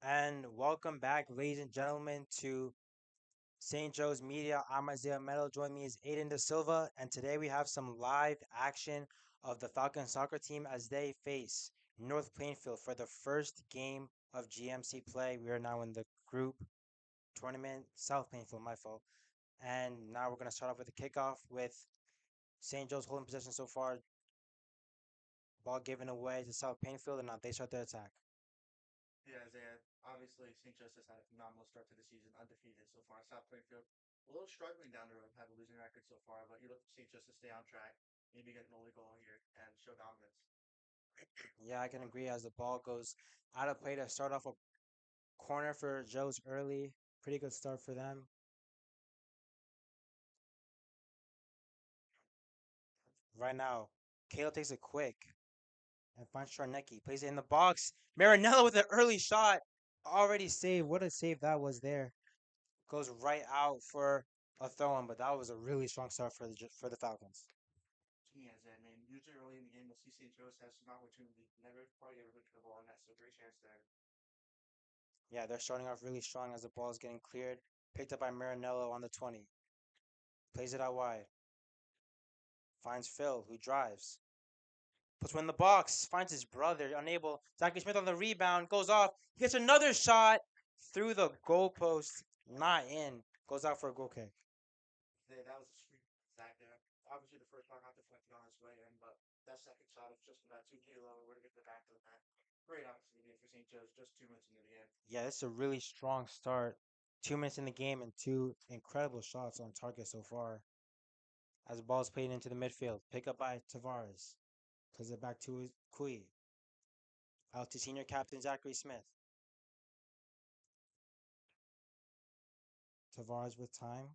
And welcome back, ladies and gentlemen, to St. Joe's Media. I'm Isaiah Meadow. Join me is Aiden De Silva, and today we have some live action of the Falcons soccer team as they face North Plainfield for the first game of GMC play. We are now in the group tournament, South Plainfield, my fault. And now we're going to start off with the kickoff with St. Joe's holding possession so far. Ball given away to South Plainfield, and now they start their attack. Yeah, Isaiah. Obviously, St. Joseph's had a phenomenal start to the season, undefeated so far. South Plainfield, a little struggling down the road, have a losing record so far, but you look for St. Joseph stay on track, maybe get an early goal here and show dominance. Yeah, I can agree as the ball goes out of play to start off a corner for Joe's early. Pretty good start for them. Right now, Kale takes it quick and finds Charnecki. Plays it in the box. Marinello with an early shot. Already saved. What a save that was there. Goes right out for a throw in, but that was a really strong start for the Falcons. Yeah, Isaiah. I mean, usually early in the game, we'll see St. Joseph has some opportunity. Never probably ever put the ball in that, so great chance there. Yeah, they're starting off really strong as the ball is getting cleared. Picked up by Marinello on the 20. Plays it out wide. Finds Phil, who drives. Puts one in the box, finds his brother, unable. Zachary Smith on the rebound, goes off. He gets another shot through the goalpost, not in. Goes out for a goal kick. There, that was a sweet Zach there. Obviously, the first shot got deflected on its way in, but that second shot is just about 2K low. We're to get the back of the net. Great opportunity for St. Joe's just 2 minutes into the game. Yeah, this is a really strong start. 2 minutes in the game and two incredible shots on target so far. As the ball is played into the midfield, pick up by Tavares. Plays it back to Kui. Out to senior captain Zachary Smith. Tavares with time.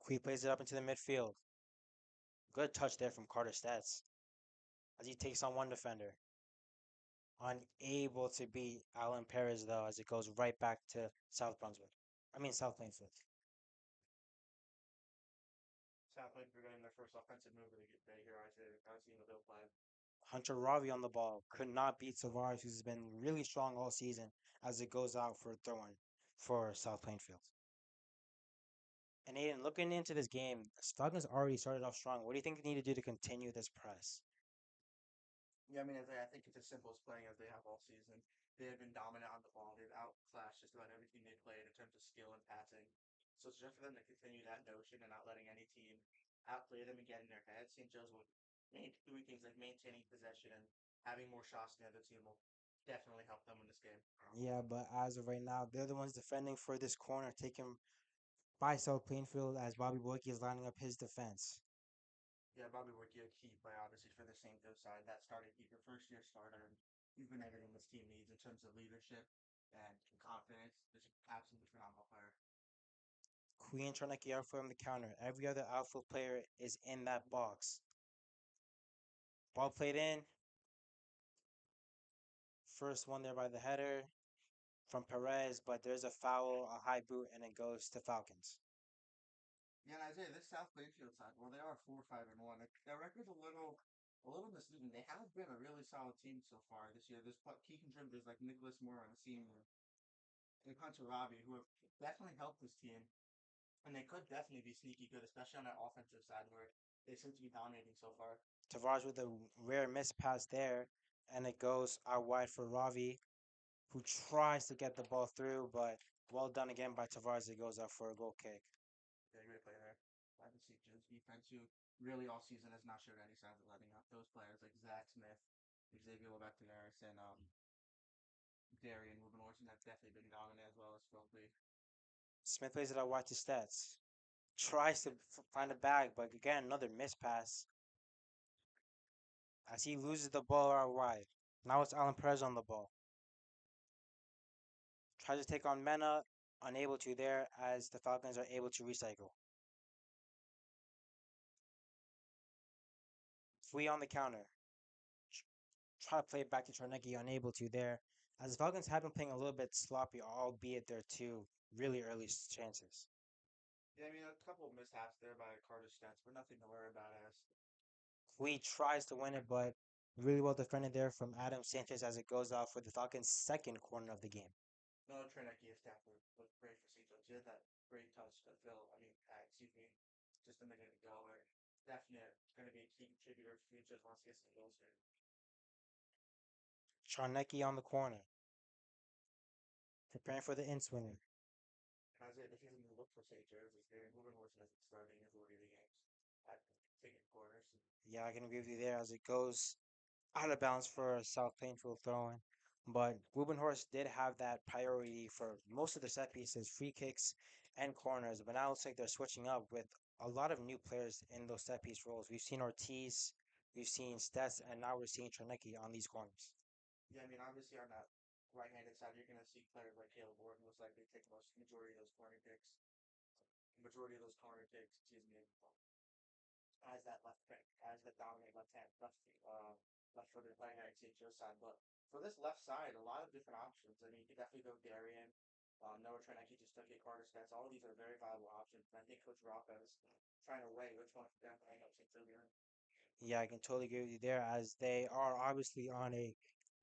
Kui plays it up into the midfield. Good touch there from Carter Stats as he takes on one defender. Unable to beat Alan Perez though, as it goes right back to South Brunswick. I mean South Plainfield. Southland for getting their first offensive move of the day here. I see the bill play. Hunter Ravi on the ball could not beat Tavares, who's been really strong all season, as it goes out for a throw-in for South Plainfield. And Aiden, looking into this game, Falcons already started off strong. What do you think they need to do to continue this press? Yeah, I mean, I think it's as simple as playing as they have all season. They have been dominant on the ball. They've outclassed just about everything they played in terms of skill and passing. So it's just for them to continue that notion and not letting any team outplay them and get in their head. St. Joe's will doing things like maintaining possession and having more shots than the other team will definitely help them win this game. Yeah, but as of right now, they're the ones defending for this corner, taken by South Plainfield as Bobby Boyke is lining up his defense. Yeah, Bobby Wickie, a key player, obviously, for the St. Joe side. That started, he's your first year starter, and he's been everything this team needs in terms of leadership and confidence. Just an absolutely phenomenal player. Queen trying to get out from the counter. Every other outfield player is in that box. Ball played in. First one there by the header from Perez, but there's a foul, a high boot, and it goes to Falcons. Yeah, and Isaiah, this South Plainfield side, well, they are 4-5-1. Their record's a little misleading. They have been a really solid team so far this year. There's key contributors like Nicholas Moore, a senior, and Hunter Robbie, who have definitely helped this team, and they could definitely be sneaky good, especially on that offensive side where they seem to be dominating so far. Tavares with a rare miss pass there, and it goes out wide for Ravi, who tries to get the ball through, but well done again by Tavares. It goes out for a goal kick. Yeah, great play there. I can see Joe's defense, who really all season has not showed any signs of letting up. Those players like Zach Smith, Xavier Levectinaris, and Darian Ruben Orson have definitely been dominant as well as Philby. Smith plays it out wide to Stats. Tries to find a bag, but again, another miss pass as he loses the ball out wide. Now it's Alan Perez on the ball. Tries to take on Mena, unable to there as the Falcons are able to recycle. Fui on the counter. Try to play it back to Charnecki, unable to there. As the Falcons have been playing a little bit sloppy, albeit their two really early chances. Yeah, I mean a couple of mishaps there by Carter Stentz, but nothing to worry about as Cui tries to win it, but really well defended there from Adam Sanchez as it goes out for the Falcons' second corner of the game. No, Trinity is definitely looked great for St. Joe's. He had that great touch to Phil. Excuse me, just a minute ago. Where definitely going to be a key contributor for futures once he gets some goals here. Charnecki on the corner, preparing for the in swinger. As it, if he's going to look for St. Joe's, is there moving horse isn't starting his order of the games at taking corners. Yeah, I can agree with you there as it goes out of bounds for a South Plainfield throw in. But Rubenhorst did have that priority for most of the set pieces, free kicks, and corners. But now it looks like they're switching up with a lot of new players in those set piece roles. We've seen Ortiz, we've seen Stess, and now we're seeing Charnecki on these corners. Yeah, I mean, obviously on that right-handed side, you're going to see players like Caleb Ward most likely take most majority of those corner kicks. Majority of those corner kicks, excuse me, as that left pick, as the dominant left-footed playing at St. Joe's side. But for this left side, a lot of different options. I mean, you could definitely go Darian. Noah Trenecki just took a Carter Stats. All of these are very viable options. And I think Coach Rafa is trying to weigh which one for them to help St. Joe's here. Yeah, I can totally agree with you there as they are obviously on a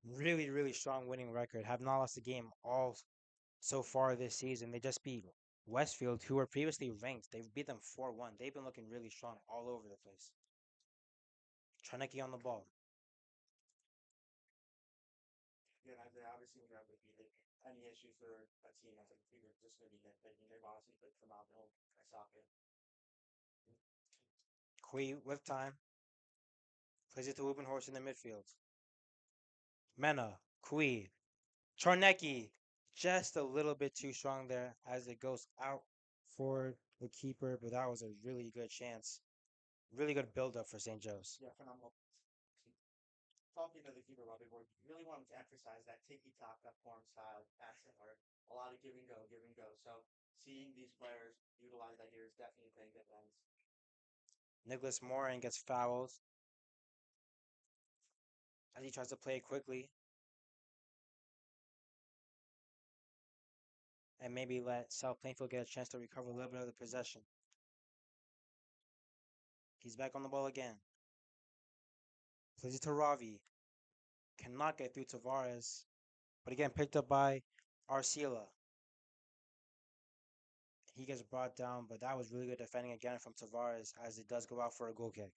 really, really strong winning record. Have not lost a game all so far this season. They just beat Westfield, who were previously ranked. They've beat them 4-1. They've been looking really strong all over the place. Charnecki on the ball. Yeah, and they obviously would have to beat it. Any issue for a team, I think they're just going to be nitpicking. They've honestly played phenomenal at soccer. Kui with time. Plays it to Ubenhorst in the midfield. Mena. Kui. Charnecki. Just a little bit too strong there as it goes out for the keeper, but that was a really good chance. Really good build up for St. Joe's. Yeah, phenomenal. Talking to the keeper Robbie Ward, you really wanted to emphasize that tiki taka form style passing or a lot of give and go, give and go. So seeing these players utilize that here is definitely paying dividends. Nicholas Morin gets fouled as he tries to play it quickly and maybe let South Plainfield get a chance to recover a little bit of the possession. He's back on the ball again. Plays it to Ravi. Cannot get through Tavares. But again, picked up by Arcila. He gets brought down, but that was really good defending again from Tavares as it does go out for a goal kick.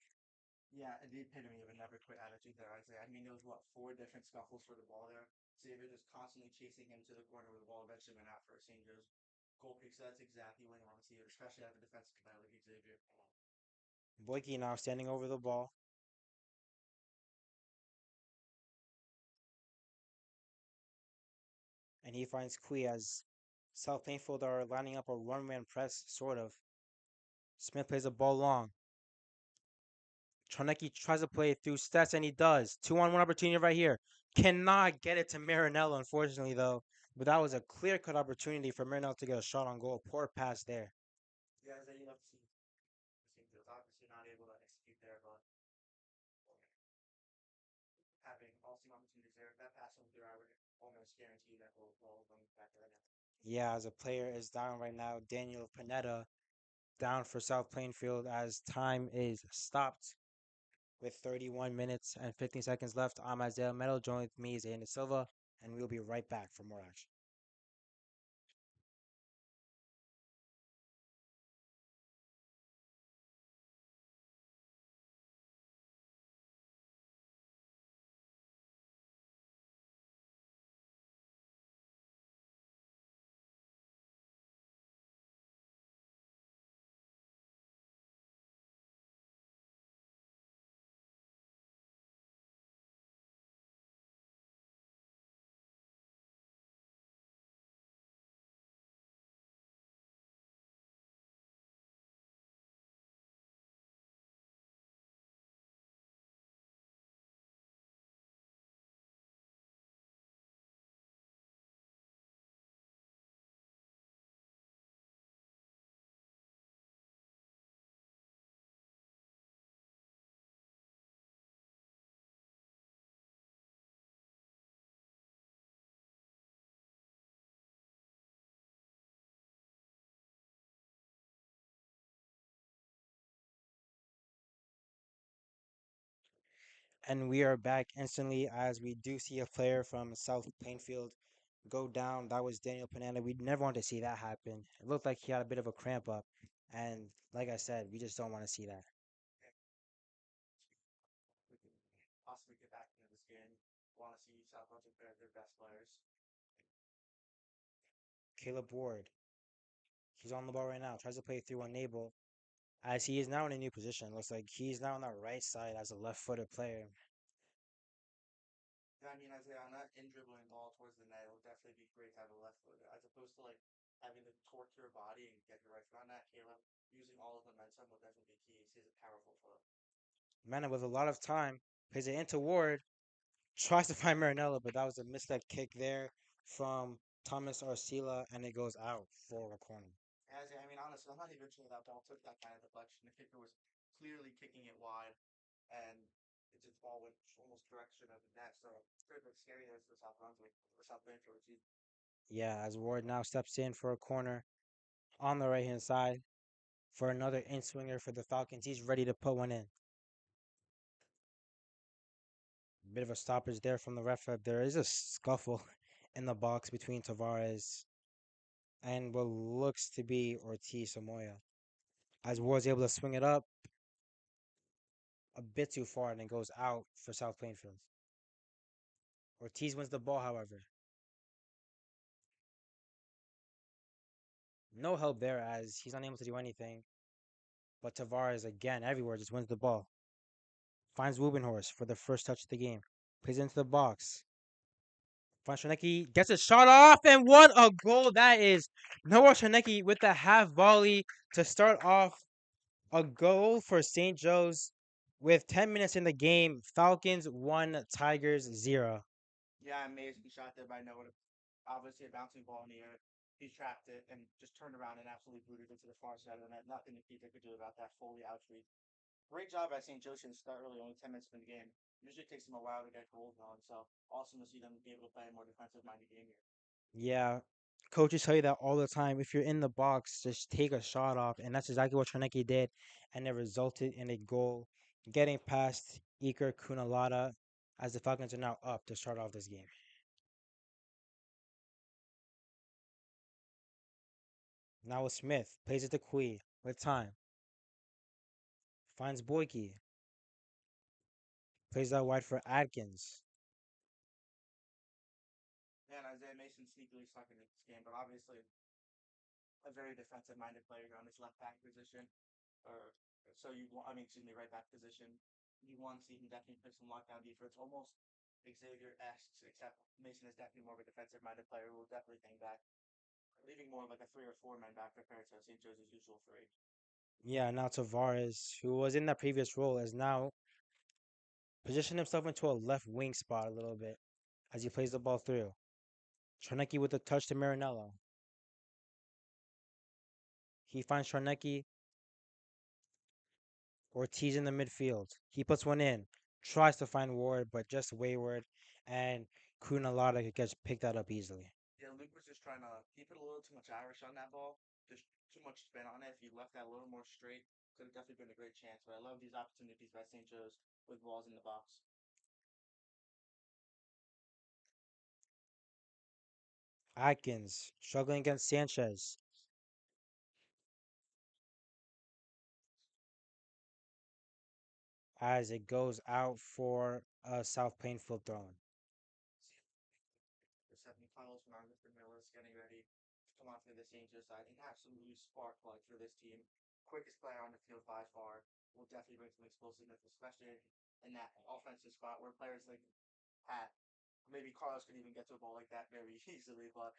Yeah, and the epitome of a never quit attitude there, I'd say. I mean, there was what, four different scuffles for the ball there. Xavier just constantly chasing him to the corner where the ball eventually went out for a St. Joe's goal kick. So that's exactly what you want to see, especially out of a defensive guy like Xavier. Boyke now standing over the ball. And he finds Kui as South Plainfield are lining up a one-man press, sort of. Smith plays the ball long. Charnecki tries to play it through Stets, and he does. 2-on-1 opportunity right here. Cannot get it to Marinello, unfortunately, though. But that was a clear-cut opportunity for Marinello to get a shot on goal. Poor pass there. Yeah, as you love to see, St. Joe's obviously not able to execute there, but having all seen opportunities there, if that pass went through, I would almost guarantee that we'll going back to that now. Yeah, as a player is down right now, Daniel Panetta down for South Plainfield as time is stopped with 31 minutes and 15 seconds left. I'm Isaiah Meadow. Joined with me is Aiden Silva, and we'll be right back for more action. And we are back instantly as we do see a player from South Plainfield go down. That was Daniel Panetta. We never want to see that happen. It looked like he had a bit of a cramp up. And like I said, we just don't want to see that. We can possibly get back into this game. Want to see Southampton pair their best players. Caleb Ward, he's on the ball right now. Tries to play through on Nabel as he is now in a new position. Looks like he's now on the right side as a left footed player. Yeah, I mean, Isaiah, on that in dribbling ball towards the net, it would definitely be great to have a left foot as opposed to like having to torque your body and get your right foot on that. Caleb using all of the momentum will definitely be key. He has a powerful foot. Manna with a lot of time plays it into Ward. Tries to find Marinello, but that was a misled kick there from Thomas Arcila, and it goes out for a corner. As I mean, honestly, I'm not even sure that ball took that kind of deflection. The kicker was clearly kicking it wide, and it just ball went almost direction of the net. So it's a bit scary there for South Brunswick or South Plainfield. Yeah, as Ward now steps in for a corner on the right hand side for another in swinger for the Falcons. He's ready to put one in. Bit of a stoppage there from the ref. There is a scuffle in the box between Tavares and what looks to be Ortiz Samoya. As Ward's able to swing it up a bit too far and it goes out for South Plainfield. Ortiz wins the ball, however. No help there as he's unable to do anything. But Tavares, again, everywhere, just wins the ball. Finds Wubenhorst for the first touch of the game. Plays into the box. Finds Shanecki, gets a shot off, and what a goal that is! Noah Shanecki with the half volley to start off a goal for St. Joe's with 10 minutes in the game. Falcons 1, Tigers 0. Yeah, amazing shot there by Noah. Obviously, a bouncing ball in the air. He trapped it and just turned around and absolutely booted it to the far side of the net. Nothing the keeper could do about that fully out read. Great job by St. Joe's to start early, only 10 minutes in the game. Usually takes them a while to get goals going, so awesome to see them be able to play a more defensive minded game here. Yeah, coaches tell you that all the time. If you're in the box, just take a shot off, and that's exactly what Tranecki did, and it resulted in a goal, getting past Iker Kunalada, as the Falcons are now up to start off this game. Now with Smith, plays it to Kui with time, finds Boyke, plays out wide for Adkins. And Isaiah Mason sneakily stuck in this game, but obviously a very defensive minded player on his left back position. Or so you want, I mean, excuse me, right back position. You want to see him definitely play some lockdown defense, almost Xavier esque, except Mason is definitely more of a defensive minded player who will definitely hang back, leaving more like a 3 or 4 man back compared to St. Joe's usual three. Yeah, now Tavares, who was in that previous role, has now positioned himself into a left wing spot a little bit as he plays the ball through. Tranecki with a touch to Marinello. He finds Tranecki. Ortiz in the midfield. He puts one in. Tries to find Ward, but just wayward. And Kunalada gets picked that up easily. Yeah, Luke was just trying to, he put a little too much Irish on that ball, just too much spin on it. If he left that a little more straight, could have definitely been a great chance. But I love these opportunities by St. Joe's with balls in the box. Atkins struggling against Sanchez as it goes out for a South Plainfield throw. The 75 from our Mr. Millis getting ready to come off to the St. Joe side. An absolute spark plug for this team. Quickest player on the field by far. Will definitely bring some explosiveness, especially in that offensive spot where players like Pat, maybe Carlos could even get to a ball like that very easily, but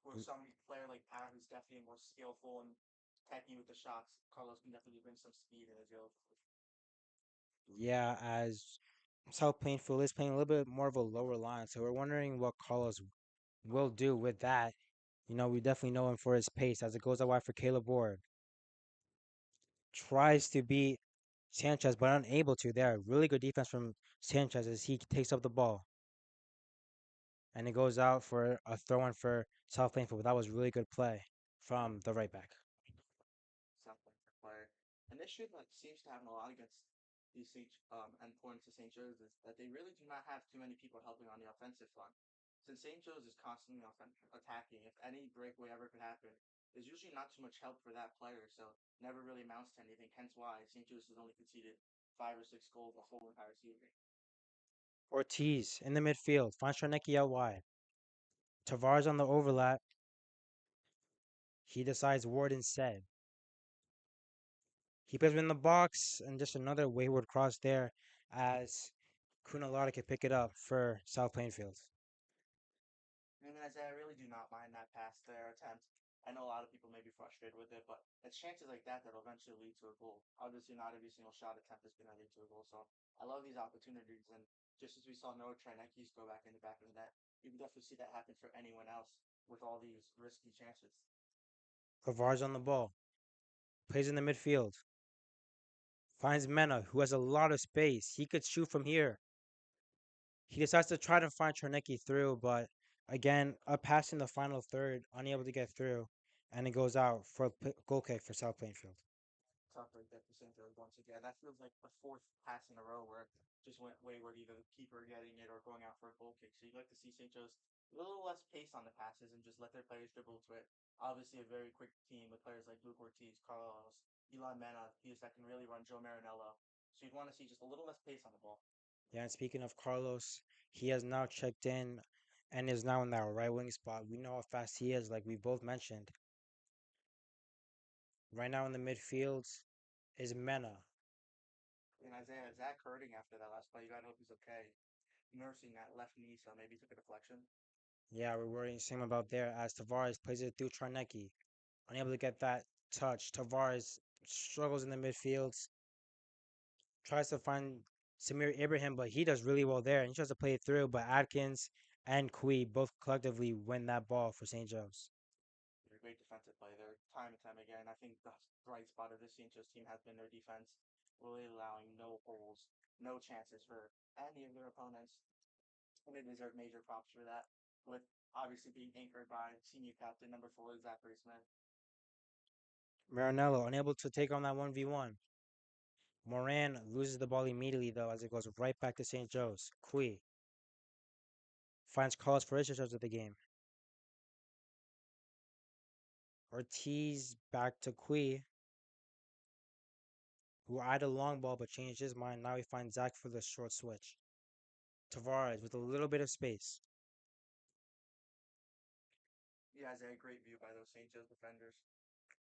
where some player like Pat, who's definitely more skillful and techy with the shots, Carlos can definitely bring some speed in his field. Yeah, as South Plainfield is playing a little bit more of a lower line, so we're wondering what Carlos will do with that. We definitely know him for his pace as it goes out wide for Caleb Ward. Tries to beat Sanchez, but unable to there. Really good defense from Sanchez as he takes up the ball. And it goes out for a throw in for South Plainfield. But that was really good play from the right back. Something for player. And this should like seems to happen a lot against and points to St. Joe's is that they really do not have too many people helping on the offensive front. Since St. Joe's is constantly attacking, if any breakaway ever could happen, there's usually not too much help for that player, so never really amounts to anything. Hence why St. Joe's has only conceded 5 or 6 goals the whole entire season. Ortiz in the midfield. Finds Charnecki out wide. Tavares on the overlap. He decides Ward instead. He puts him in the box, and just another wayward cross there as Kunalada can pick it up for South Plainfield. I mean, I really do not mind that pass there attempt. I know a lot of people may be frustrated with it, but it's chances like that that'll eventually lead to a goal. Obviously, not every single shot attempt is going to lead to a goal, so I love these opportunities. And just as we saw Noah Trineckis go back in the back of the net, you can definitely see that happen for anyone else with all these risky chances. Tavares on the ball. Plays in the midfield. Finds Mena, who has a lot of space. He could shoot from here. He decides to try to find Charnecki through, but again, up passing the final third, unable to get through, and it goes out for a goal kick for South Plainfield. Tough right there for St. Joe's once again. That feels like the fourth pass in a row where it just went wayward, either the keeper getting it or going out for a goal kick. So you'd like to see St. Joe's a little less pace on the passes and just let their players dribble to it. Obviously, a very quick team with players like Luke Ortiz, Carlos, Elon Mena, Pius that can really run Joe Marinello. So you'd want to see just a little less pace on the ball. Yeah, and speaking of Carlos, he has now checked in and is now in that right wing spot. We know how fast he is, like we both mentioned. Right now in the midfield is Mena. And Isaiah, Zach hurting after that last play. You gotta hope he's okay. Nursing that left knee, so maybe took a deflection. Yeah, we're worrying same about there as Tavares plays it through Charnecki. Unable to get that touch. Tavares struggles in the midfield, tries to find Samir Ibrahim, but he does really well there. And he tries to play it through, but Atkins and Kui both collectively win that ball for St. Joe's. A great defensive play there, time and time again. I think the bright spot of this St. Joe's team has been their defense, really allowing no holes, no chances for any of their opponents. And they deserve major props for that, with obviously being anchored by senior captain number 4, Zachary Smith. Marinello unable to take on that 1v1. Moran loses the ball immediately, though, as it goes right back to St. Joe's. Kui finds Carlos for his touch of the game. Ortiz back to Kui, who eyed a long ball but changed his mind. Now he finds Zach for the short switch. Tavares with a little bit of space. He has a great view by those St. Joe's defenders.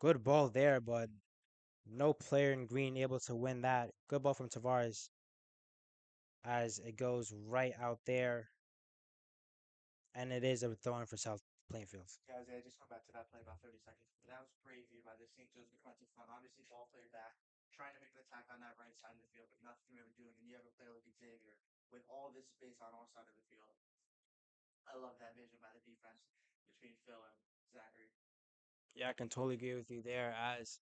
Good ball there, but no player in green able to win that. Good ball from Tavares as it goes right out there, and it is a throw-in for South Plainfield. Yeah, Isaiah, just come back to that play about 30 seconds. But that was great view by the St. Joe's defensive front. Obviously, ball played back, trying to make an attack on that right side of the field, but nothing really doing. And you have a player like Xavier with all this space on all sides of the field. I love that vision by the defense between Phil and Zachary. Yeah, I can totally agree with you there, as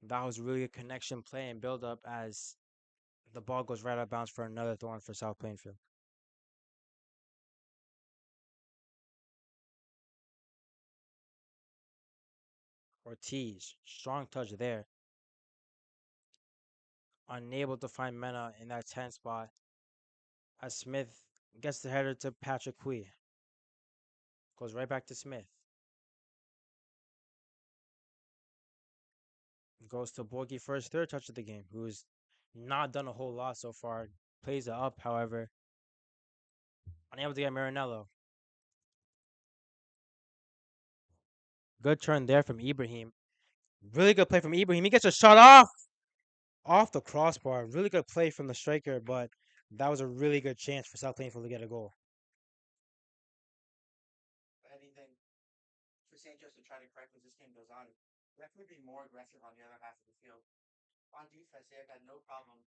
that was really a connection play and build up as the ball goes right out of bounds for another throw-in for South Plainfield. Ortiz, strong touch there. Unable to find Mena in that 10 spot as Smith gets the header to Patrick Kui. Goes right back to Smith. Goes to Borgie for his third touch of the game, who's not done a whole lot so far. Plays it up, however. Unable to get Marinello. Good turn there from Ibrahim. Really good play from Ibrahim. He gets a shot off the crossbar. Really good play from the striker, but that was a really good chance for South Plainfield to get a goal. Anything for St. Joe's to try to correct as this game goes on. Definitely be more aggressive on the other half of the field. On defense, they have had no problem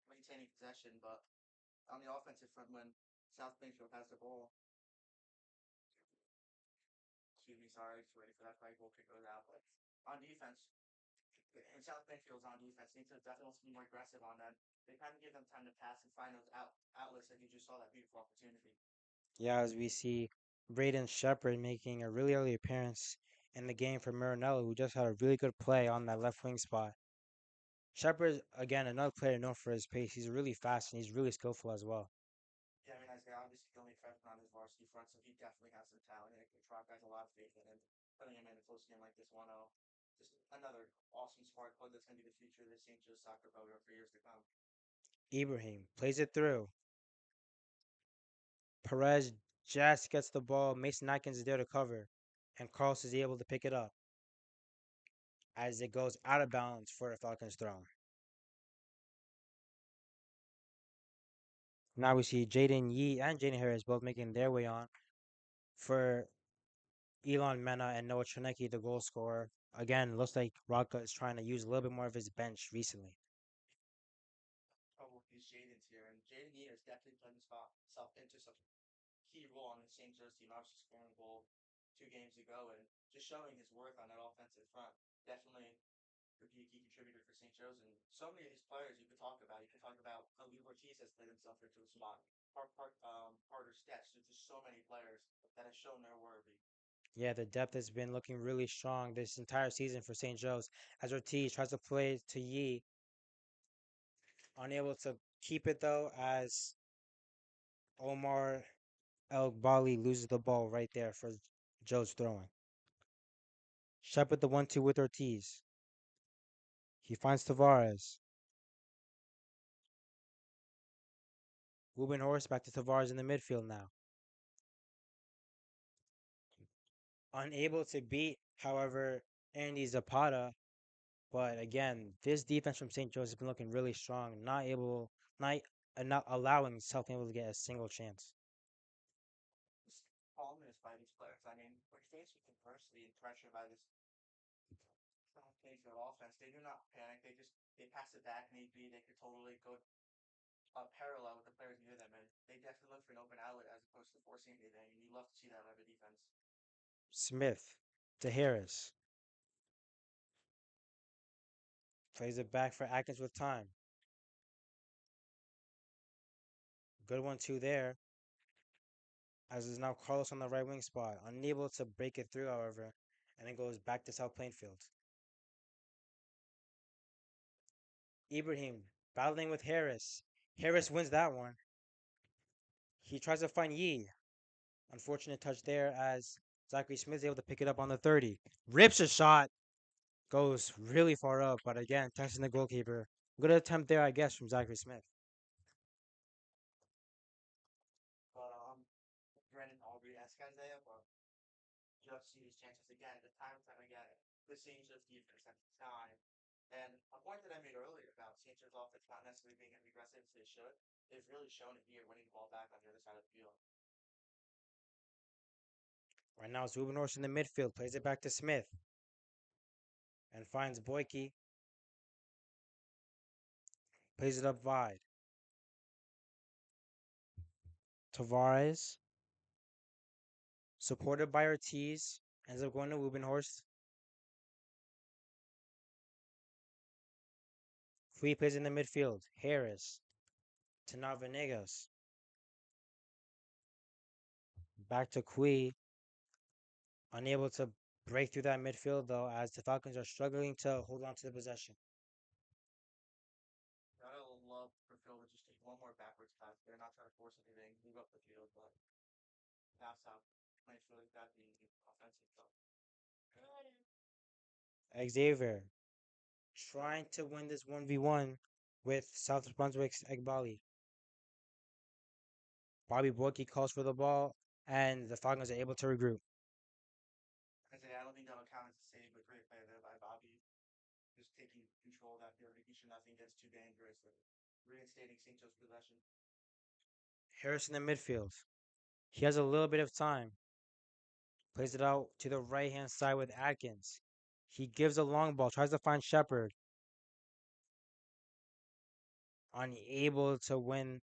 maintaining possession, but on the offensive front, when South Plainfield has the ball, excuse me, sorry, just waiting for that fight goal kick goes out. But on defense, and South Plainfield's on defense, needs to definitely be more aggressive on them. They kind of give them time to pass and find those outlets that you just saw that beautiful opportunity. Yeah, as we see Braden Shepard making a really early appearance in the game for Marinello, who just had a really good play on that left wing spot. Shepard, again, another player known for his pace. He's really fast and he's really skillful as well. Yeah, I mean, Isaiah obviously only a freshman on his varsity front, so he definitely has some talent. And Petrarca has a lot of faith in him, putting him in a close game like this 1-0. Just another awesome spark plug that's going to be the future of the St. Joe's soccer program for years to come. Ibrahim plays it through. Perez just gets the ball. Mason Atkins is there to cover. And Carlos is able to pick it up as it goes out of bounds for the Falcons throw. Now we see Jaden Yee and Jaden Harris both making their way on for Elon Mena and Noah Trinecki, the goal scorer. Again, looks like Rocca is trying to use a little bit more of his bench recently. Trouble with these Jaden's here, and Jaden Yee has definitely put himself into some key role on the St. Joe's team, obviously scoring a goal 2 games ago and just showing his worth on that offensive front. Definitely could be a key contributor for St. Joe's. And so many of these players you could talk about. You could talk about Khalil Ortiz has played himself into a spot. Carter Stetch. There's just so many players that have shown their worthy. Yeah, the depth has been looking really strong this entire season for St. Joe's as Ortiz tries to play to Yee. Unable to keep it though as Omar El Bali loses the ball right there for Joe's throwing. Shepard the 1-2 with Ortiz. He finds Tavares. Ruben Horse back to Tavares in the midfield now. Unable to beat, however, Andy Zapata. But again, this defense from St. Joe's has been looking really strong. Not allowing Southampton to get a single chance. Just calmness by these players. I mean, when faced with adversity and pressure by this Plainfield offense, they do not panic. They pass it back. Maybe they could totally go parallel with the players near them, and they definitely look for an open outlet as opposed to forcing anything. And you love to see that out of a defense. Smith to Harris. Plays it back for Atkins with time. Good 1-2 there. As is now Carlos on the right wing spot. Unable to break it through, however. And it goes back to South Plainfield. Ibrahim battling with Harris. Harris wins that one. He tries to find Yee. Unfortunate touch there as Zachary Smith is able to pick it up on the 30. Rips a shot. Goes really far up, but again, testing the goalkeeper. Good attempt there, I guess, from Zachary Smith. But Brennan Aubrey-esque Isaiah, but you have to see these chances again, the time and time again. The St. Joe's defense at the time. And a point that I made earlier about St. Joe's offense not necessarily being as aggressive as they should, they've really shown it here, winning the ball back on the other side of the field. Right now it's Ruben Horst in the midfield. Plays it back to Smith. And finds Boyke. Plays it up wide. Tavares. Supported by Ortiz. Ends up going to Rubenhorst. Fui plays in the midfield. Harris. To Venegas. Back to Kui. Unable to break through that midfield, though, as the Falcons are struggling to hold on to the possession. Gotta love for Phil to just take one more backwards pass. They're not trying to force anything, move up the field, but pass out. Plainfield got the offensive stuff. Xavier trying to win this 1v1 with South Brunswick's Egbali. Bobby Boyke calls for the ball, and the Falcons are able to regroup. I don't think that'll count as a save, but great play there by Bobby. Just taking control of that field, making sure nothing gets too dangerous, and reinstating St. Joe's possession. Harris in the midfield. He has a little bit of time. Plays it out to the right hand side with Atkins. He gives a long ball, tries to find Shepard. Unable to win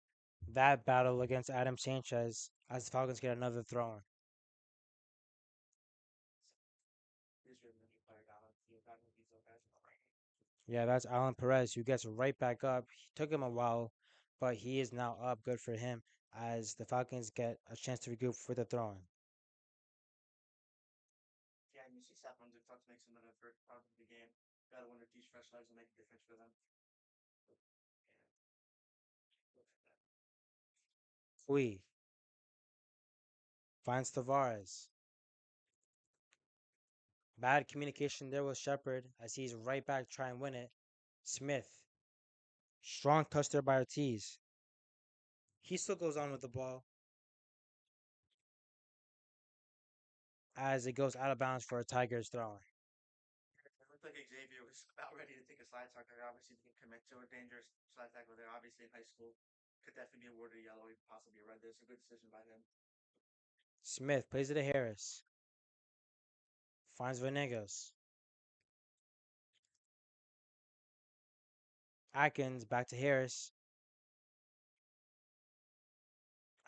that battle against Adam Sanchez as the Falcons get another throw in. Here's your ninja player down on the field. That would be so bad. Yeah, that's Alan Perez who gets right back up. He took him a while, but he is now up. Good for him as the Falcons get a chance to regroup for the throw in. Yeah, and you see Seth Brunswick start to make some of the first part of the game. Gotta wonder if these fresh legs will make a difference for them. Hui finds Tavares. Bad communication there with Shepard as he's right back trying to win it. Smith. Strong touch there by Ortiz. He still goes on with the ball as it goes out of bounds for a Tigers throw. It looked like Xavier was about ready to take a slide tackle. Obviously, didn't commit to a dangerous slide tackle there. Obviously, in high school, could definitely be awarded a yellow, even possibly a red. There's a good decision by him. Smith plays it to Harris. Finds Venegas. Atkins back to Harris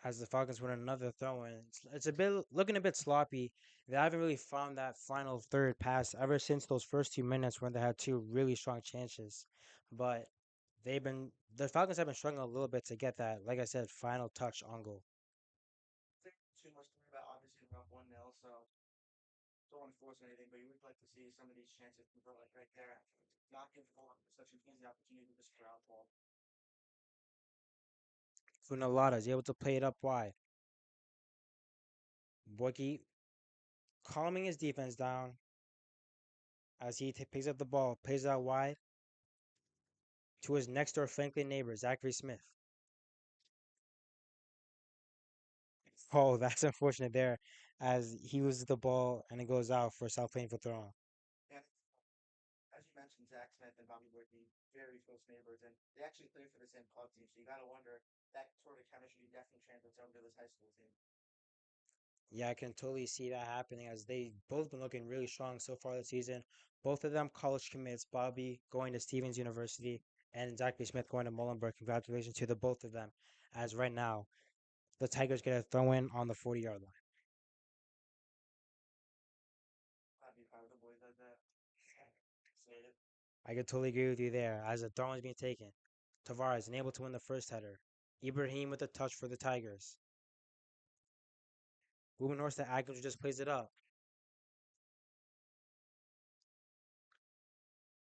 as the Falcons win another throw in. It's a bit looking a bit sloppy. They haven't really found that final third pass ever since those first 2 minutes when they had two really strong chances. But the Falcons have been struggling a little bit to get that, like I said, final touch on goal. Too much to worry about. Obviously, we're up 1-0, so don't want to force anything, but you would like to see some of these chances convert like right there. Not give such an easy opportunity to just ground ball. Funalada is able to play it up wide. Boyke calming his defense down as he picks up the ball, plays out wide to his next door Franklin neighbor, Zachary Smith. Oh, that's unfortunate there as he loses the ball and it goes out for South Plainfield throw. And as you mentioned, Zach Smith and Bobby Woodby, very close neighbors, and they actually play for the same club team. So you got to wonder that sort of chemistry definitely translates over to this high school team. Yeah, I can totally see that happening as they both been looking really strong so far this season. Both of them college commits, Bobby going to Stevens University and Zachary Smith going to Muhlenberg. Congratulations to the both of them. As right now, the Tigers get a throw in on the 40-yard line. I'd be proud of the boys like that. Say it. I could totally agree with you there as the throw is being taken. Tavares unable to win the first header. Ibrahim with a touch for the Tigers. Moving horse to Atkins who just plays it up.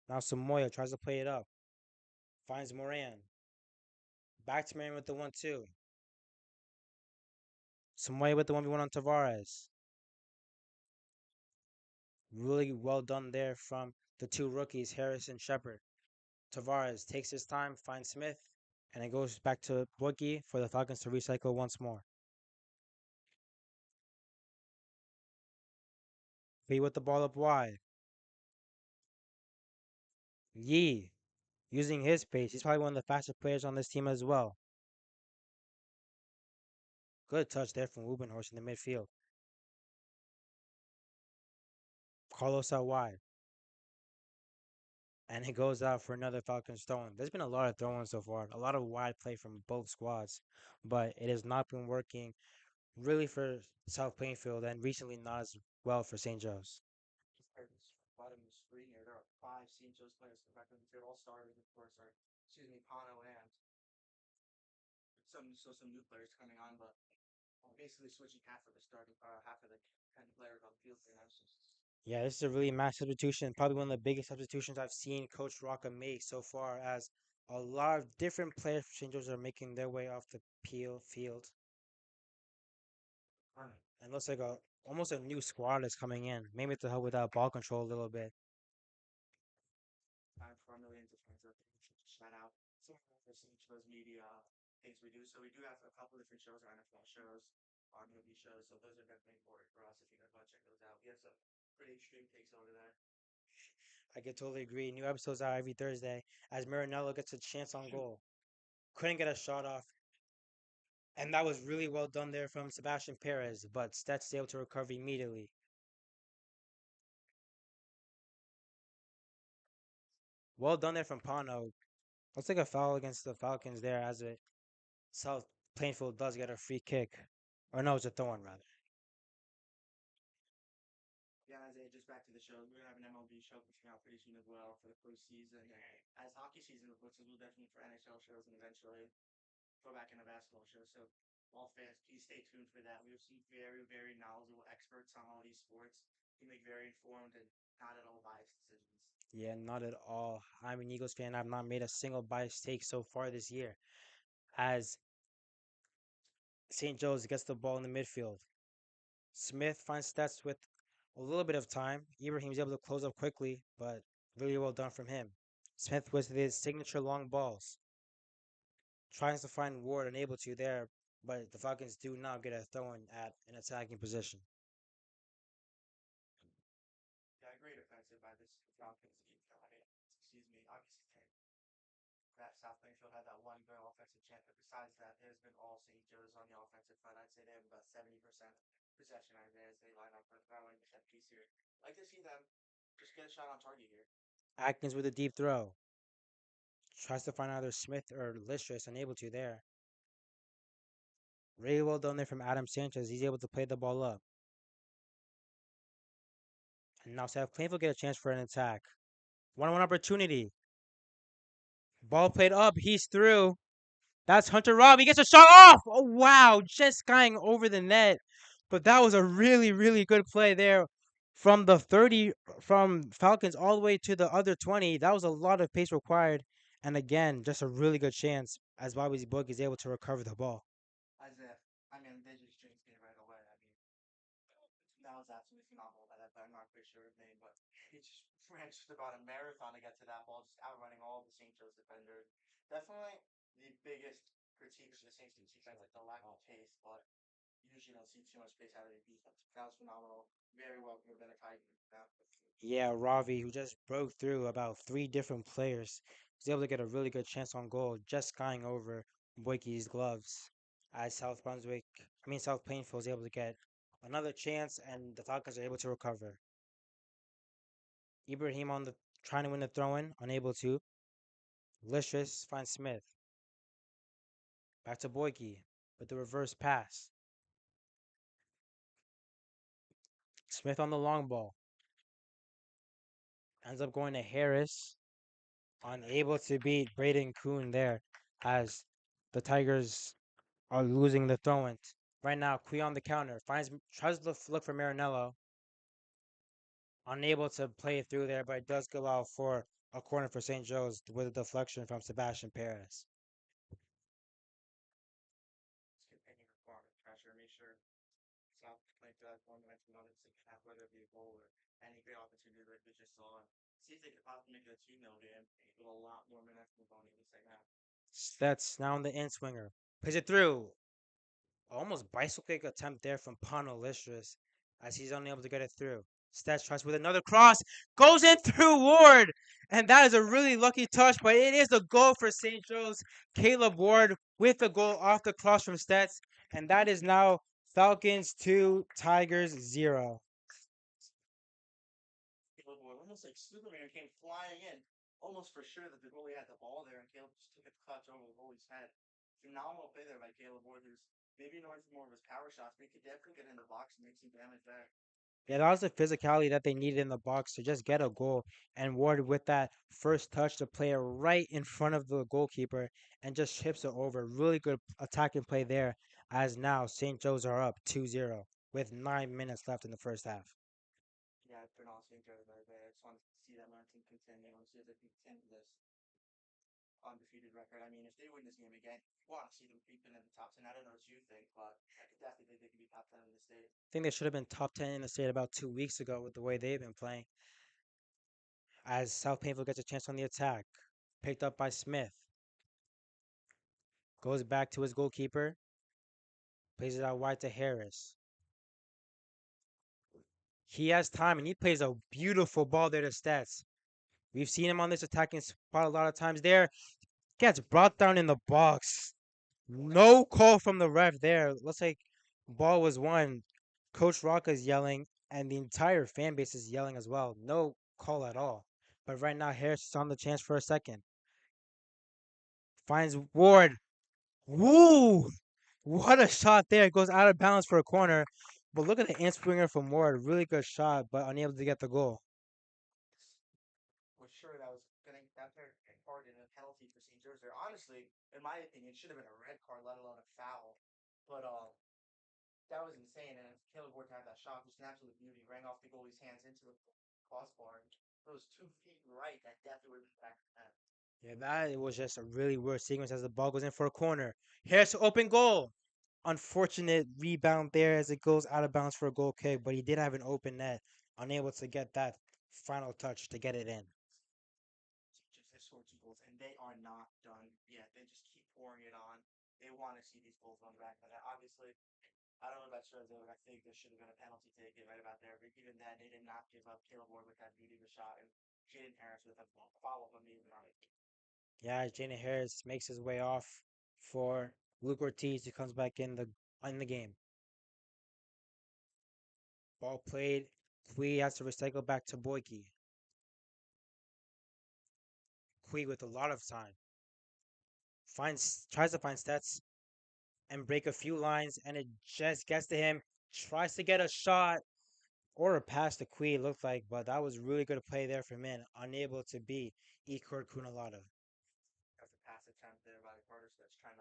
Now Samoya tries to play it up. Finds Moran. Back to Moran with the 1-2. Samoya with the 1v1 on Tavares. Really well done there from the two rookies, Harris and Shepard. Tavares takes his time, finds Smith, and it goes back to Boyke for the Falcons to recycle once more. Lee with the ball up wide. Yee using his pace. He's probably one of the faster players on this team as well. Good touch there from Rubenhorst in the midfield. Carlos out wide. And it goes out for another Falcons throw-in. There's been a lot of throw-ins so far, a lot of wide play from both squads, but it has not been working really for South Plainfield and recently not as well for St. Joe's. Bottom of the screen here, there are 5 St. Joe's players back in the field, all starting, of course, are, excuse me, Pano and some new players coming on, but basically switching half of the 10 players on the field for now. Yeah, this is a really mass substitution. Probably one of the biggest substitutions I've seen Coach Rocca make so far, as a lot of different players for St. Joe's are making their way off the field. And looks like a almost a new squad is coming in, maybe to help with that ball control a little bit. Time for millions of friends out there. Shout out some for St. Joe's media things we do. So we do have a couple different shows, our NFL shows, our movie shows. So those are definitely important for us if you guys want to check those out. We have some pretty extreme takes over there. I could totally agree. New episodes out every Thursday as Marinello gets a chance on goal. Couldn't get a shot off. And that was really well done there from Sebastian Perez, but Stet's able to recover immediately. Well done there from Pano. Looks like a foul against the Falcons there as it South Plainfield does get a free kick. Or no, it's a throw-in rather. Yeah, Isaiah, just back to the show. We're gonna have an MLB show coming out pretty soon as well for the postseason. And as hockey season approaches, we'll definitely for NHL shows and eventually go back into basketball shows. So all fans, please stay tuned for that. We have some very, very knowledgeable experts on all these sports who make very informed and not at all biased decisions. Yeah, not at all. I'm an Eagles fan. I've not made a single biased take so far this year. As St. Joe's gets the ball in the midfield. Smith finds stats with a little bit of time. Ibrahim's able to close up quickly, but really well done from him. Smith with his signature long balls. Tries to find Ward, unable to there, but the Falcons do not get a throw in at an attacking position. Yeah, great offensive by this Falcons team. I mean, excuse me. Obviously, that South Plainfield had that one good offensive chance, but besides that, it has been all St. Joe's on the offensive front. I'd say they have about 70% possession as they line up for throwing set piece here. I'd like to see them just get a shot on target here. Atkins with a deep throw. Tries to find either Smith or Listris, unable to there. Really well done there from Adam Sanchez. He's able to play the ball up. And now South Plainfield get a chance for an attack. 1-on-1 opportunity. Ball played up. He's through. That's Hunter Robb. He gets a shot off. Oh, wow. Just skying over the net. But that was a really, really good play there from the 30 from Falcons all the way to the other 20. That was a lot of pace required. And again, just a really good chance as Bobby's book is able to recover the ball. As if, I mean, they just jinxed me right away. I mean, that was absolutely phenomenal by that player. I'm not pretty sure his name, but he just ran just about a marathon to get to that ball, just outrunning all the St. Joe's defenders. Definitely the biggest critique of the Saints defense, like the lack of pace, but you usually don't see too much pace out of the defense. That was phenomenal. Very well could have been a Titan. Yeah. Yeah, Ravi, who just broke through about three different players, was able to get a really good chance on goal, just skying over Boyke's gloves. As South Plainfield was able to get another chance, and the Falcons are able to recover. Ibrahim on the trying to win the throw-in, unable to. Listris finds Smith. Back to Boyke with the reverse pass. Smith on the long ball. Ends up going to Harris. Unable to beat Braden Kuhn there as the Tigers are losing the throw-in. Right now, Kui on the counter. Tries to look for Marinello. Unable to play it through there, but it does go out for a corner for St. Joe's with a deflection from Sebastian Perez. Let's continue to form pressure. Make sure South playing for that momentum on the second half, whether it be a goal or any great opportunity like we just saw. See if they could possibly make it a 2-0 game with a lot more momentum going in the second half. That's now on the in swinger. Plays it through. Almost bicycle kick attempt there from Pano Listris as he's unable to get it through. Stats tries with another cross. Goes in through Ward. And that is a really lucky touch, but it is a goal for St. Joe's. Caleb Ward with a goal off the cross from Stats. And that is now Falcons 2, Tigers 0. Caleb Boyd, almost like Superman, came flying in, almost for sure that the goalie had the ball there, and Caleb just took a clutch over the goalie's head. Phenomenal play there by Caleb Boyd, who's maybe known for more of his power shots, but he could definitely get in the box and make some damage there. Yeah, that was the physicality that they needed in the box to just get a goal. And Ward with that first touch to play it right in front of the goalkeeper and just chips it over. Really good attacking play there. As now St. Joe's are up 2-0 with 9 minutes left in the first half. Yeah, it's been all St. Joe's right there. I just want to see that momentum continue and see if they can continue this undefeated record. I mean, if they win this game again, you want to see them creeping in the top 10. I don't know what you think, but I could definitely think they could be top 10 in the state. I think they should have been top 10 in the state about 2 weeks ago with the way they've been playing. As South Plainfield gets a chance on the attack, picked up by Smith. Goes back to his goalkeeper, plays it out wide to Harris. He has time and he plays a beautiful ball there to Stats. We've seen him on this attacking spot a lot of times there. Gets brought down in the box. No call from the ref there. Looks like ball was won. Coach Rocca's yelling, and the entire fan base is yelling as well. No call at all. But right now, Harris is on the chance for a second. Finds Ward. Woo! What a shot there. It goes out of bounds for a corner. But look at the in swinger from Ward. Really good shot, but unable to get the goal. For sure, that was getting that fair card and a penalty for St. Joe's there. Honestly, in my opinion, it should have been a red card, let alone a foul. But that was insane. And Caleb Ward had that shot, just an absolute beauty, rang off the goalie's hands into the crossbar. It was 2 feet right. That definitely would have been back to net. Yeah, that was just a really weird sequence as the ball goes in for a corner. Harris open goal. Unfortunate rebound there as it goes out of bounds for a goal kick, but he did have an open net, unable to get that final touch to get it in. Just his sorts of goals, and they are not done yet. They just keep pouring it on. They want to see these goals on the back of that. Obviously, I don't know about Scherzer. I think there should have been a penalty taken right about there, but even then, they did not give up. Caleb Ward with that beauty of a shot, and Jaden Harris with a follow up amazing on it. Yeah, Jalen Harris makes his way off for Luke Ortiz, who comes back in the game. Ball played. Kui has to recycle back to Boyke. Kui with a lot of time. Tries to find stats and break a few lines, and it just gets to him. Tries to get a shot or a pass to Kui, it looked like, but that was really good play there for Min, unable to beat Ikor Kunalada. That's a pass attempt there by Carter Smith trying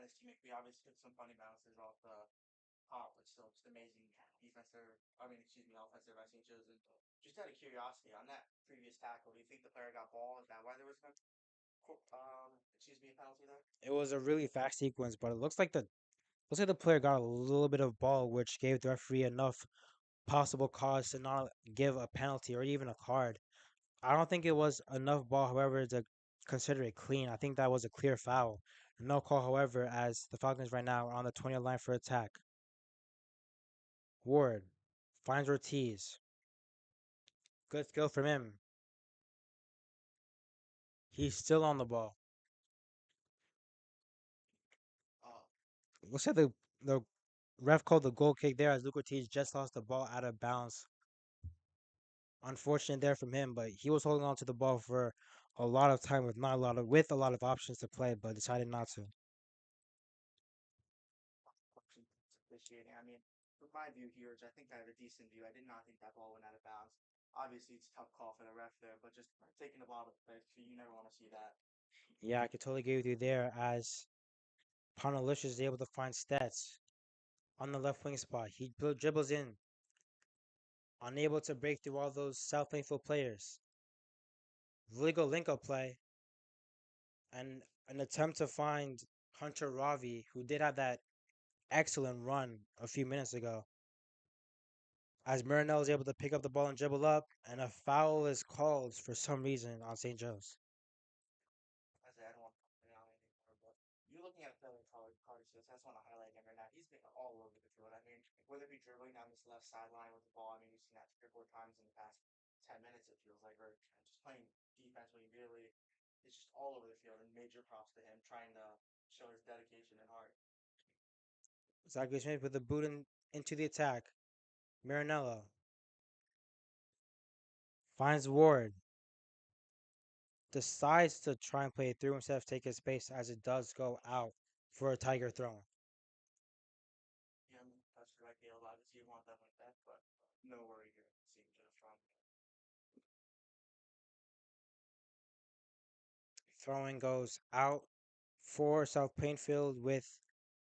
his teammate. We obviously took some funny bounces off the top, but still just amazing defense there. I mean, excuse me, offense there by St. Joe's. And just out of curiosity, on that previous tackle, do you think the player got ball? Is that why there was no, excuse me, a penalty there? It was a really fast sequence, but it looks like the player got a little bit of ball, which gave the referee enough possible cause to not give a penalty or even a card. I don't think it was enough ball, however, to consider it clean. I think that was a clear foul. No call, however, as the Falcons right now are on the 20 line for attack. Ward finds Ortiz. Good skill from him. He's still on the ball. Uh, Looks like the ref called the goal kick there as Luke Ortiz just lost the ball out of bounds. Unfortunate there from him, but he was holding on to the ball for a lot of time with a lot of options to play, but decided not to. question officiating. I mean, from my view here, which I think I have a decent view, I did not think that ball went out of bounds. Obviously, it's a tough call for the ref there, but just taking the ball to the face, you never want to see that. Yeah, I could totally agree with you there as Panalicious is able to find stats on the left wing spot. He dribbles in, unable to break through all those South Plainfield players. Really good link up play and an attempt to find Hunter Ravi, who did have that excellent run a few minutes ago. As Marinello is able to pick up the ball and dribble up, and a foul is called for some reason on St. Joe's. I say I don't want to comment on it anymore, but you're looking at a player called Carter Smith. I just want to highlight him right now. He's been all over the field. I mean, whether it be dribbling down this left sideline with the ball, I mean, we've seen that 3 or 4 times in the past 10 minutes, it feels like, or just playing defense when he really is just all over the field. And major props to him trying to show his dedication and heart. Zachary Smith with the boot into the attack. Marinello finds Ward. Decides to try and play it through instead of take his space as it does go out for a Tiger throw. Yeah, that's right, Caleb. Obviously, you want that like that, but no worry here. Seeing Joe Strong. Throwing goes out for South Plainfield with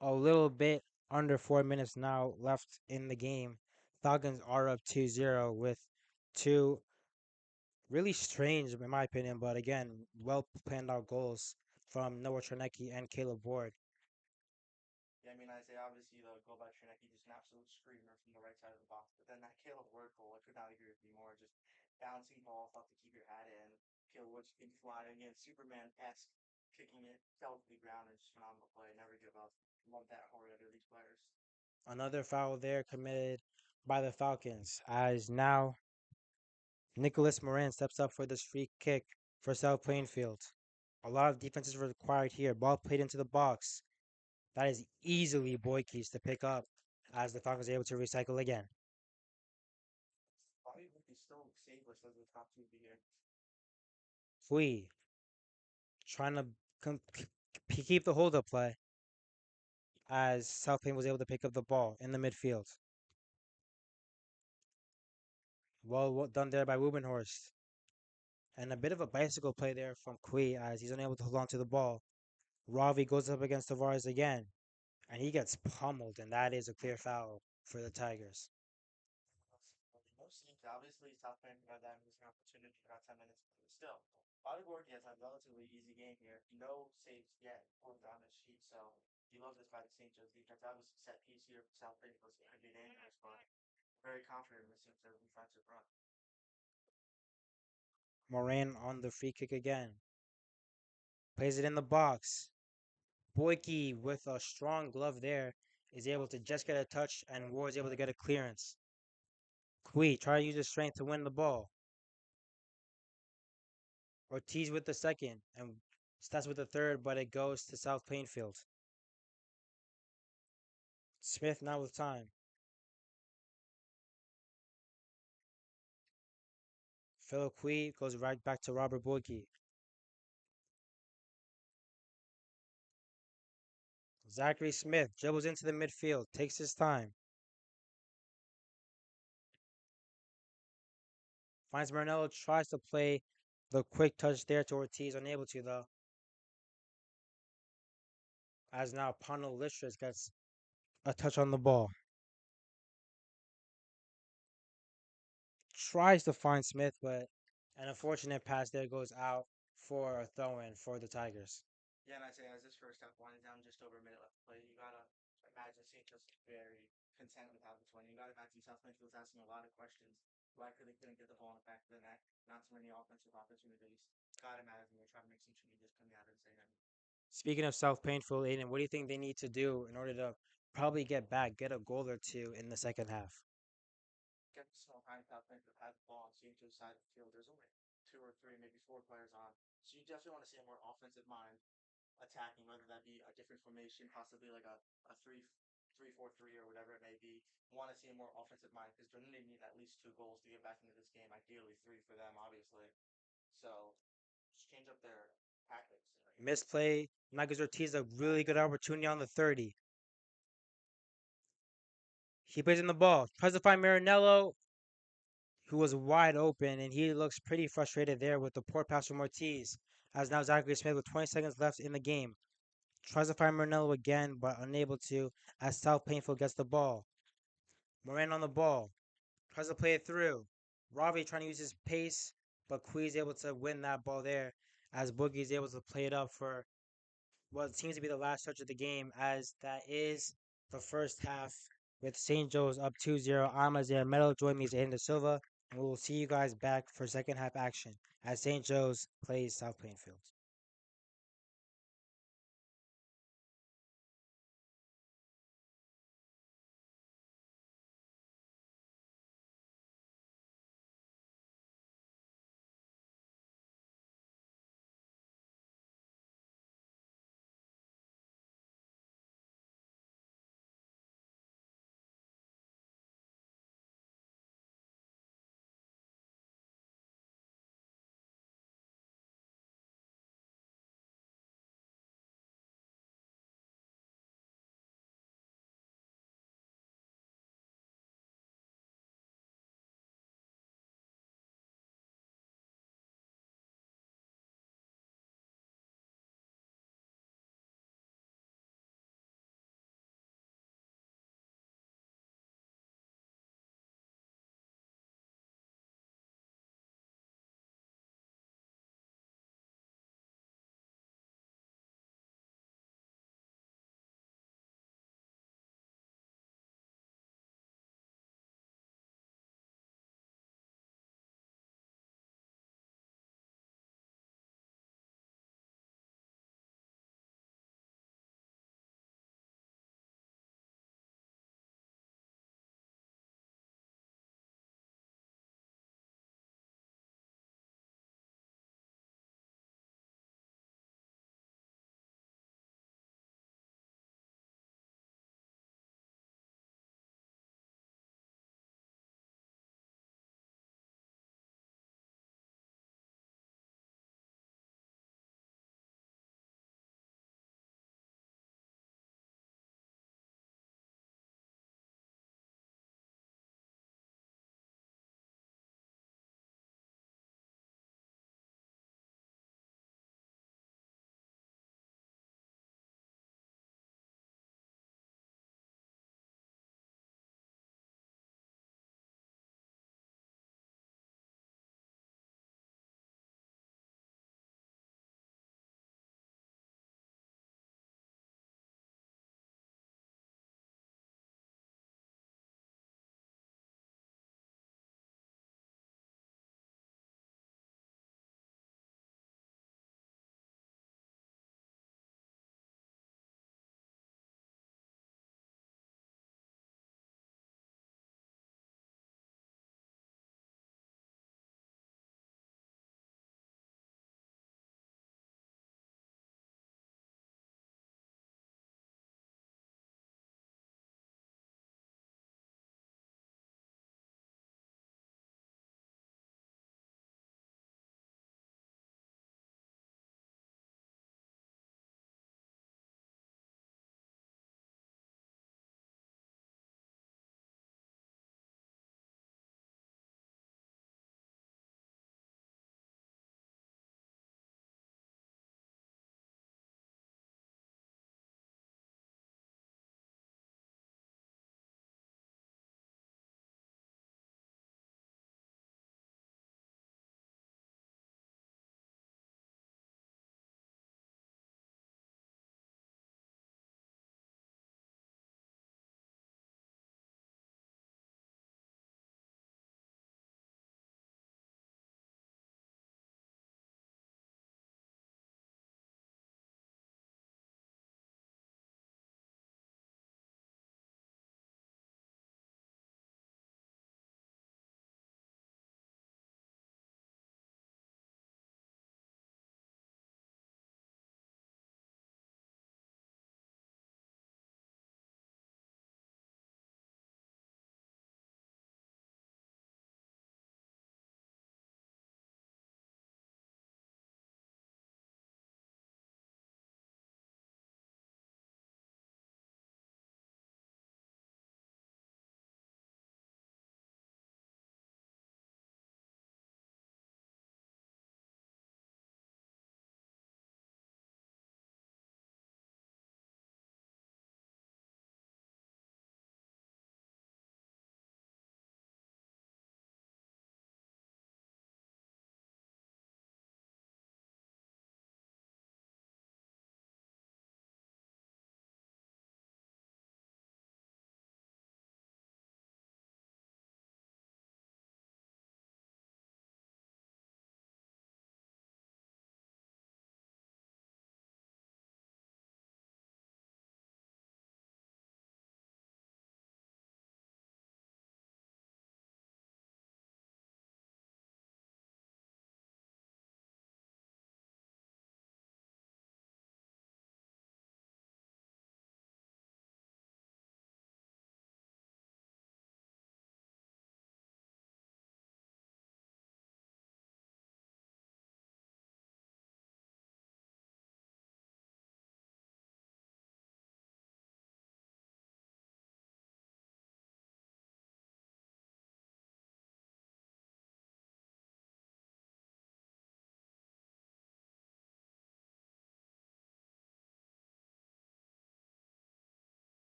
a little bit under 4 minutes now left in the game. Falcons are up 2-0 with two really strange, in my opinion, but again, well planned out goals from Noah Chernecki and Caleb Ward. Yeah, I mean, Isaiah, obviously, the goal by Trineki, just an absolute screamer from the right side of the box. But then that Caleb Ward goal, I could not agree with you more. Just bouncing ball, thought to keep your hat in. Caleb Ward's been flying in, Superman esque, kicking it, fell to the ground, and just phenomenal play. Never give up. Love that Horry under these players. Another foul there committed by the Falcons as now Nicholas Moran steps up for this free kick for South Plainfield. A lot of defense is required here. Ball played into the box. That is easily Boyke's to pick up as the Falcons are able to recycle again. Bobby would be still saveless as the top two of the year. Fui trying to keep the hold up play as South Plain was able to pick up the ball in the midfield. Well done there by Rubenhorst. And a bit of a bicycle play there from Kui as he's unable to hold on to the ball. Ravi goes up against Tavares again, and he gets pummeled, and that is a clear foul for the Tigers. No saves. Obviously, South Bend got that missing opportunity for about 10 minutes. But still, Bobby Gorky has a relatively easy game here. No saves yet on the sheet, so You love this by the St. Joe's defense. That was set piece here for South Bend was going to be dangerous, but very confident in the St. Joe's defensive front. Moran on the free kick again. Plays it in the box. Boyke with a strong glove there is able to just get a touch, and Ward is able to get a clearance. Kui try to use his strength to win the ball. Ortiz with the second, and Stats with the third, but it goes to South Plainfield. Smith now with time. Philip Kui goes right back to Robert Boyke. Zachary Smith dribbles into the midfield, takes his time. Finds Marinello, tries to play the quick touch there to Ortiz, unable to though. As now Pano Listras gets a touch on the ball. Tries to find Smith, but an unfortunate pass there goes out for a throw in for the Tigers. Yeah, and I say as this first half winding down, just over a minute left to play, you gotta imagine St. Joe's very content with how it's winning. You gotta imagine South Plainfield's asking a lot of questions. Why could they couldn't get the ball in the back of the net? Not so many offensive opportunities. Gotta imagine they're trying to make some changes coming out of the second. Speaking of South Painful, Aiden, what do you think they need to do in order to probably get back, get a goal or two in the second half? Get the small time South Plainfield had the ball on St. Joe's side of the field. There's only two or three, maybe four players on. So you definitely want to see a more offensive mind attacking, whether that be a different formation, possibly like a 3-4-3 or whatever it may be. Want to see a more offensive mind because they're going to need at least 2 goals to get back into this game. Ideally, three for them, obviously. So just change up their tactics. Misplay. Nagas Ortiz a really good opportunity on the 30. He plays in the ball. Tries to find Marinello, who was wide open, and he looks pretty frustrated there with the poor pass from Ortiz. As now Zachary Smith with 20 seconds left in the game. Tries to find Marinello again, but unable to, as South Painful gets the ball. Moran on the ball. Tries to play it through. Ravi trying to use his pace, but Kui is able to win that ball there, as Boogie is able to play it up for what seems to be the last touch of the game, as that is the first half with St. Joe's up 2-0. I'm Isaiah Meadow. Join me is Aiden Silva, and we will see you guys back for second half action as St. Joe's plays South Plainfield.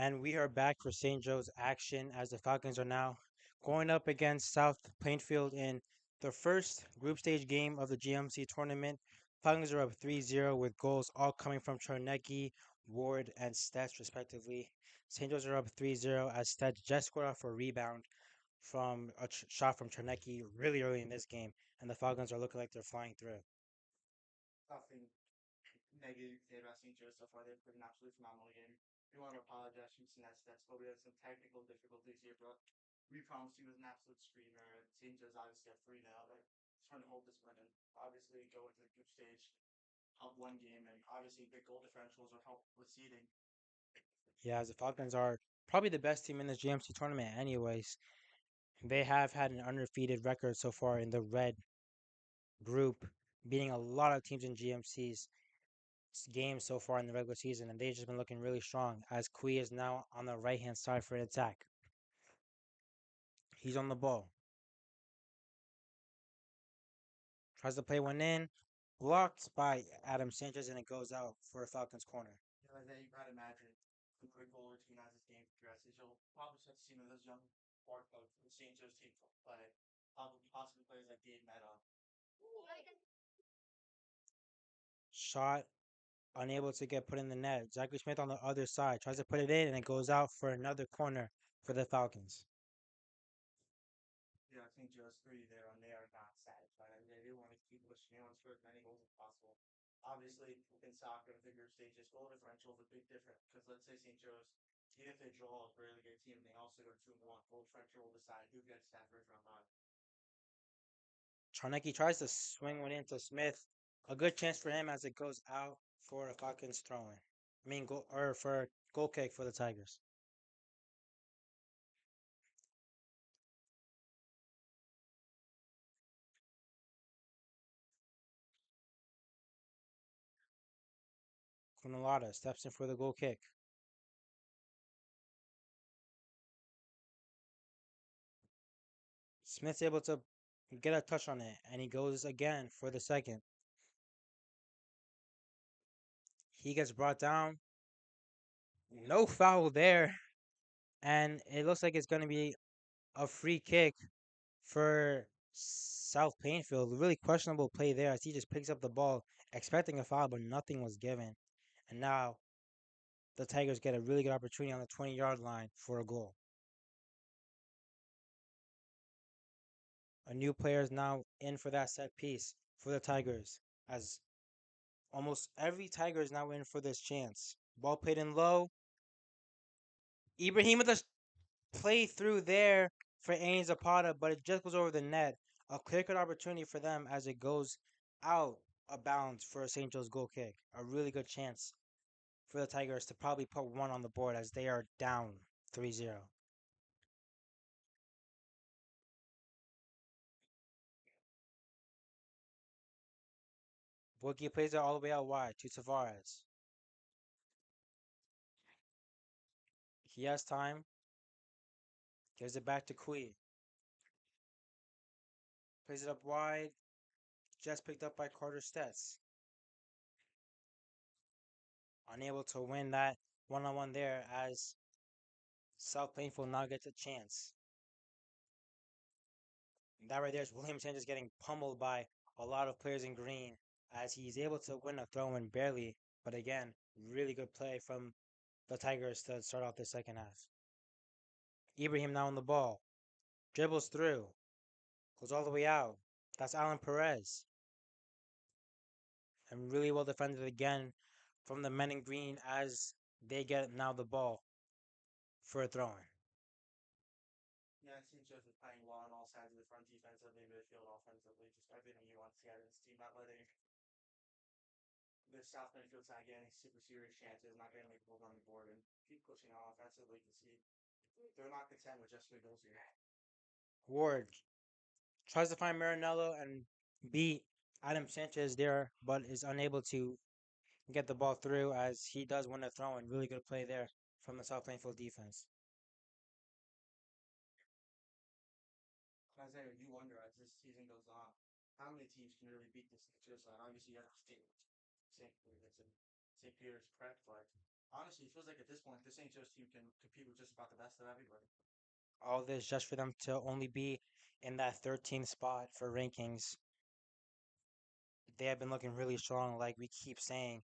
And we are back for St. Joe's action as the Falcons are now going up against South Plainfield in the first group stage game of the GMC tournament. Falcons are up 3-0 with goals all coming from Charnecki, Ward, and Stets, respectively. St. Joe's are up 3-0 as Stets just scored off a rebound from a shot from Charnecki really early in this game, and the Falcons are looking like they're flying through. Nothing negative to say about St. Joe so far. They've played an absolutely phenomenal game. We want to apologize for missing that stats, but we had some technical difficulties here, but we promised you was an absolute screamer. And St. Joe's obviously up 3 now. They're trying to hold this win and obviously go into the group stage, help one game, and obviously big goal differentials will help with seeding. Yeah, as the Falcons are probably the best team in this GMC tournament, anyways. They have had an undefeated record so far in the red group, beating a lot of teams in GMC's games so far in the regular season, and they've just been looking really strong. As Kui is now on the right hand side for an attack, he's on the ball, tries to play one in, blocked by Adam Sanchez, and it goes out for a Falcons corner. Yeah, like that, you gotta imagine the quick goal routine as this game progresses. You'll probably start to see some of those young Park of the St. Joe's team play. Possibly players like Dave Meta. Shot unable to get put in the net. Zachary Smith on the other side tries to put it in, and it goes out for another corner for the Falcons. Yeah, I think just 3 there, and they are not satisfied. I mean, they do want to keep pushing. They want to score as many goals as possible. Obviously, in soccer, the group stages, goal differential is a big difference because let's say St. Joe's, even if they draw a really good team, they also go 2-1. Goal differential will decide who gets that first round bye. Charnecki tries to swing one into Smith. A good chance for him as it goes out for a Falcons throw-in. I mean, goal or for a goal kick for the Tigers. Kunalada steps in for the goal kick. Smith's able to get a touch on it, and he goes again for the second. He gets brought down. No foul there, and it looks like it's going to be a free kick for South Plainfield. Really questionable play there as he just picks up the ball, expecting a foul, but nothing was given. And now the Tigers get a really good opportunity on the 20-yard line for a goal. A new player is now in for that set piece for the Tigers, as almost every Tiger is now in for this chance. Ball played in low. Ibrahim with a play through there for Ains Zapata, but it just goes over the net. A clear cut opportunity for them as it goes out of bounds for a St. Joe's goal kick. A really good chance for the Tigers to probably put one on the board as they are down 3-0. Bookie plays it all the way out wide to Tavares. He has time, gives it back to Kui. Plays it up wide, just picked up by Carter Stets. Unable to win that one-on-one there as South Plainfield now gets a chance. That right there is William Sanchez getting pummeled by a lot of players in green as he's able to win a throw in barely. But again, really good play from the Tigers to start off the second half. Ibrahim now on the ball. Dribbles through. Goes all the way out. That's Alan Perez. And really well defended again from the men in green as they get now the ball for a throw in. Yeah, it seems Joe's is playing well on all sides of the front, defensively, midfield, offensively, just everything you want to see out of this team. Not letting the South midfield side get any super serious chances, not getting like goals on the board, and keep pushing on offensively. You can see they're not content with just 3 goals here. Ward tries to find Marinello and beat Adam Sanchez there, but is unable to get the ball through as he does win a throw in. Really good play there from the South Plainfield defense. Isaiah, you wonder as this season goes on, how many teams can really beat this St. Joe side? Obviously, you have St. Peter's prep, but Honestly, it feels like at this point, this St. Joe's team can compete with just about the best of everybody. All this just for them to only be in that 13th spot for rankings. They have been looking really strong, like we keep saying.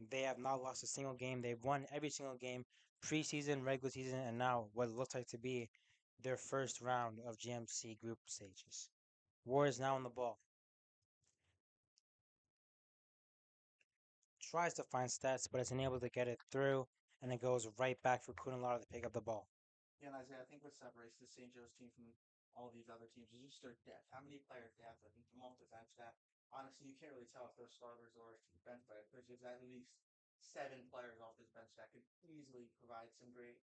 They have not lost a single game. They've won every single game, preseason, regular season, and now what it looks like to be their first round of GMC group stages. War is now on the ball. Tries to find stats, but is unable to get it through, and it goes right back for Kunalaro to pick up the ball. Yeah, and Isaiah, I think what separates the St. Joe's team from all these other teams is just their depth. How many players they have that can come off the bench that honestly you can't really tell if they're starters or bench players. There's just at least 7 players off this bench that could easily provide some great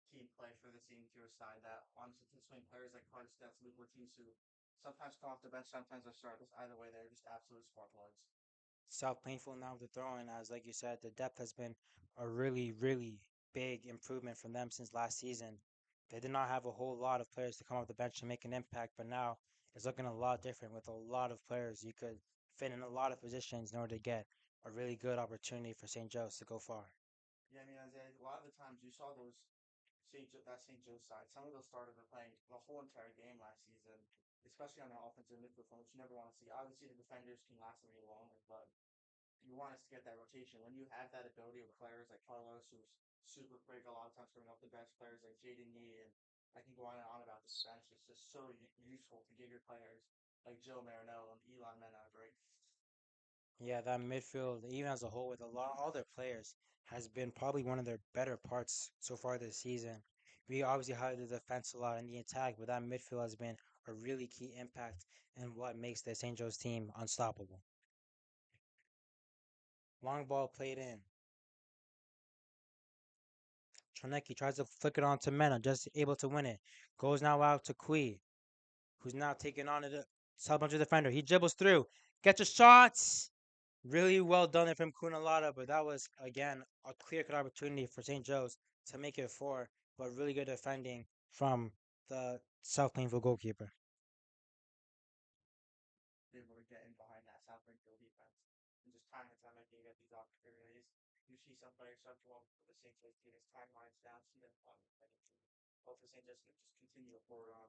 team play for the team to your side that honestly can swing players like Carter Stats, Luke Ortiz, who sometimes come off the bench, sometimes are starters. Either way, they're just absolute spark plugs. South Plainfield now with the throwing, as like you said, the depth has been a really, really big improvement from them since last season. They did not have a whole lot of players to come off the bench and make an impact, but now it's looking a lot different with a lot of players. You could fit in a lot of positions in order to get a really good opportunity for St. Joe's to go far. Yeah, I mean, Isaiah, a lot of the times you saw those that St. Joe's side. Some of those starters were playing the whole entire game last season, especially on their offensive midfield, which you never want to see. Obviously, the defenders can last a little longer, but you want us to get that rotation. When you have that ability with players like Carlos, who's super quick, a lot of times coming off the bench, players like Jaden Yee, and I can go on and on about this bench. It's just so useful to give your players like Joe Marino and Elon Mena a break. Yeah, that midfield, even as a whole, with a lot all their players, has been probably one of their better parts so far this season. We obviously highlighted the defense a lot in the attack, but that midfield has been a really key impact in what makes the St. Joe's team unstoppable. Long ball played in. Tronecki tries to flick it on to Mena, just able to win it. Goes now out to Kui, who's now taking on the South defender. He dribbles through, gets a shot. Really well done there from Kunalada, but that was again a clear cut opportunity for St. Joe's to make it four, but really good defending from the South Plainfield goalkeeper. They were getting behind that South Springfield defense and just time and time again you get these opportunities. You see some players start to walk for the St. Joe's team as time winds down, see them on hopefully St. Joe's can just continue to forward on.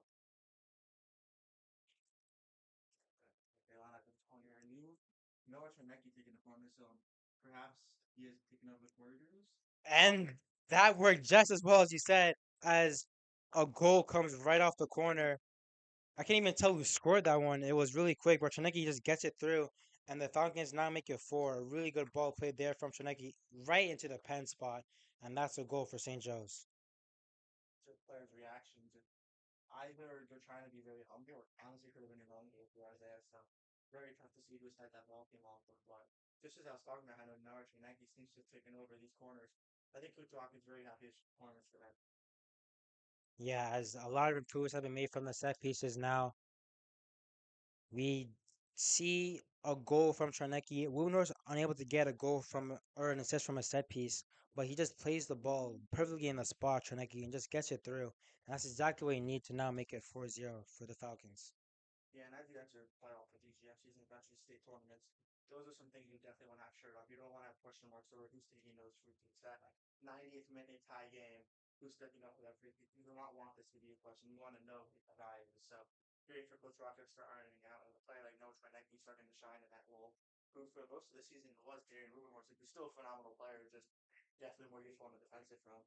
Okay, line up in the corner. I knew Noah Tremecki taking the corner, so perhaps he is picking up with quarters. And that worked just as well as you said, as a goal comes right off the corner. I can't even tell who scored that one. It was really quick, but Trineki just gets it through, and the Falcons now make it four. A really good ball played there from Trineki right into the pen spot, and that's a goal for St. Joe's. To players' reactions. And either they're trying to be very humble or honestly could have been your own goal for Isaiah. So very tough to see who side that ball came off of. But just as I was talking about, I know Norwich and Yankee seems to have taken over these corners. I think Kucherov is very happy with his performance today. Yeah, as a lot of improvements have been made from the set pieces now, we see a goal from Tranecki. Wooner's unable to get a goal from or an assist from a set piece, but he just plays the ball perfectly in the spot, Tranecki, and just gets it through. And that's exactly what you need to now make it 4-0 for the Falcons. Yeah, and as you enter playoff with these GMCs and eventually state tournaments, those are some things you definitely want to have shirt off. You don't want to have question marks over who's taking those free kicks. That 90th minute tie game, who's stepping up for that free kick. You do not want this to be a question. You want to know who the guy is. So great for Coach Rocket to start ironing out and a player like Noah Tranecki starting to shine in that role. Who for most of the season was Darian Rubenhorst. He's still a phenomenal player, just definitely more useful on the defensive front.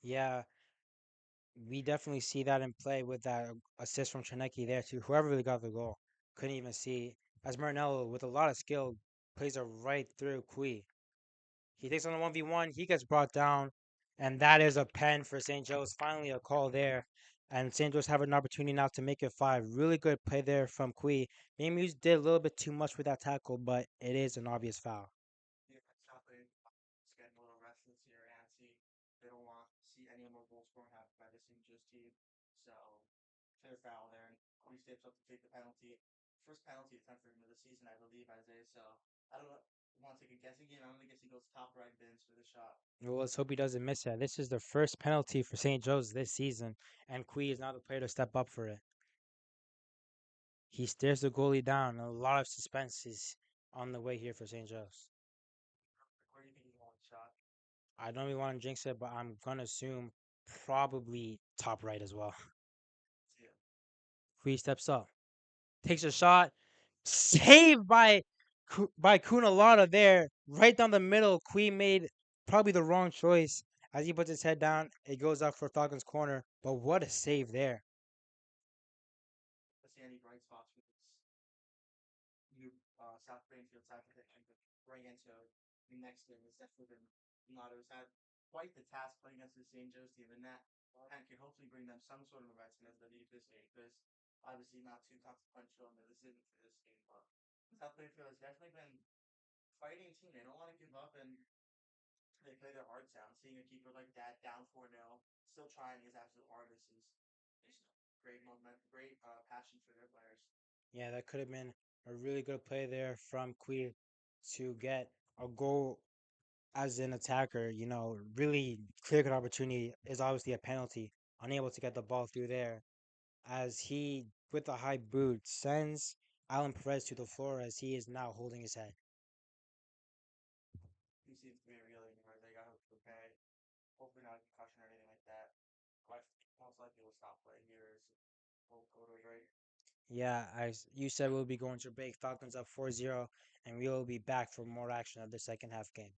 Yeah, we definitely see that in play with that assist from Tranecki there too. Whoever really got the goal couldn't even see. As Marinello, with a lot of skill, plays it right through Kui. He takes on a 1v1. He gets brought down. And that is a pen for St. Joe's. Finally, a call there. And St. Joe's have an opportunity now to make it five. Really good play there from Kui. Maybe he did a little bit too much with that tackle, but it is an obvious foul. Yeah, exactly. It's getting a little restless here, antsy. They don't want to see any more goal scoring happen by the St. Joe's team. So, fair foul there. And he steps up to take the penalty. First penalty attempt for him of the season, I believe, Isaiah. So, I don't know. Want to take a guessing game? I'm going to guess he goes top right bins for the shot. Well, let's hope he doesn't miss it. This is the first penalty for St. Joe's this season, and Kui is not the player to step up for it. He stares the goalie down. A lot of suspense is on the way here for St. Joe's. Where do you think he I don't really want to jinx it, but I'm gonna assume probably top right as well. Yeah. Kui steps up, takes a shot, saved by Kunalada there, right down the middle. Kui made probably the wrong choice as he puts his head down. It goes up for Falcons corner, but what a save there! Let's see any bright spots for this new South Plainfield side that they can bring into the next game. It's definitely been Nato's had quite the task playing against the St. Joe's team, and that and can hopefully bring them some sort of momentum as they leave this game because obviously not too consequential in the decision for this game, but South Plainfield has definitely been fighting team. They don't want to give up and they play their hearts out. Seeing a keeper like that down 4-0, still trying his absolute hardest is just great moment, great passion for their players. Yeah, that could have been a really good play there from Kui to get a goal as an attacker. Really clear cut opportunity is obviously a penalty. Unable to get the ball through there as he, with the high boot, sends Alan Perez to the floor as he is now holding his head. He seems to be really hard. They got to prepare. Hopefully not a concussion or anything like that. But most likely will stop playing here. We'll go to a break. Yeah, as you said, we'll be going to break. Falcons up 4-0, and we will be back for more action of the second half game.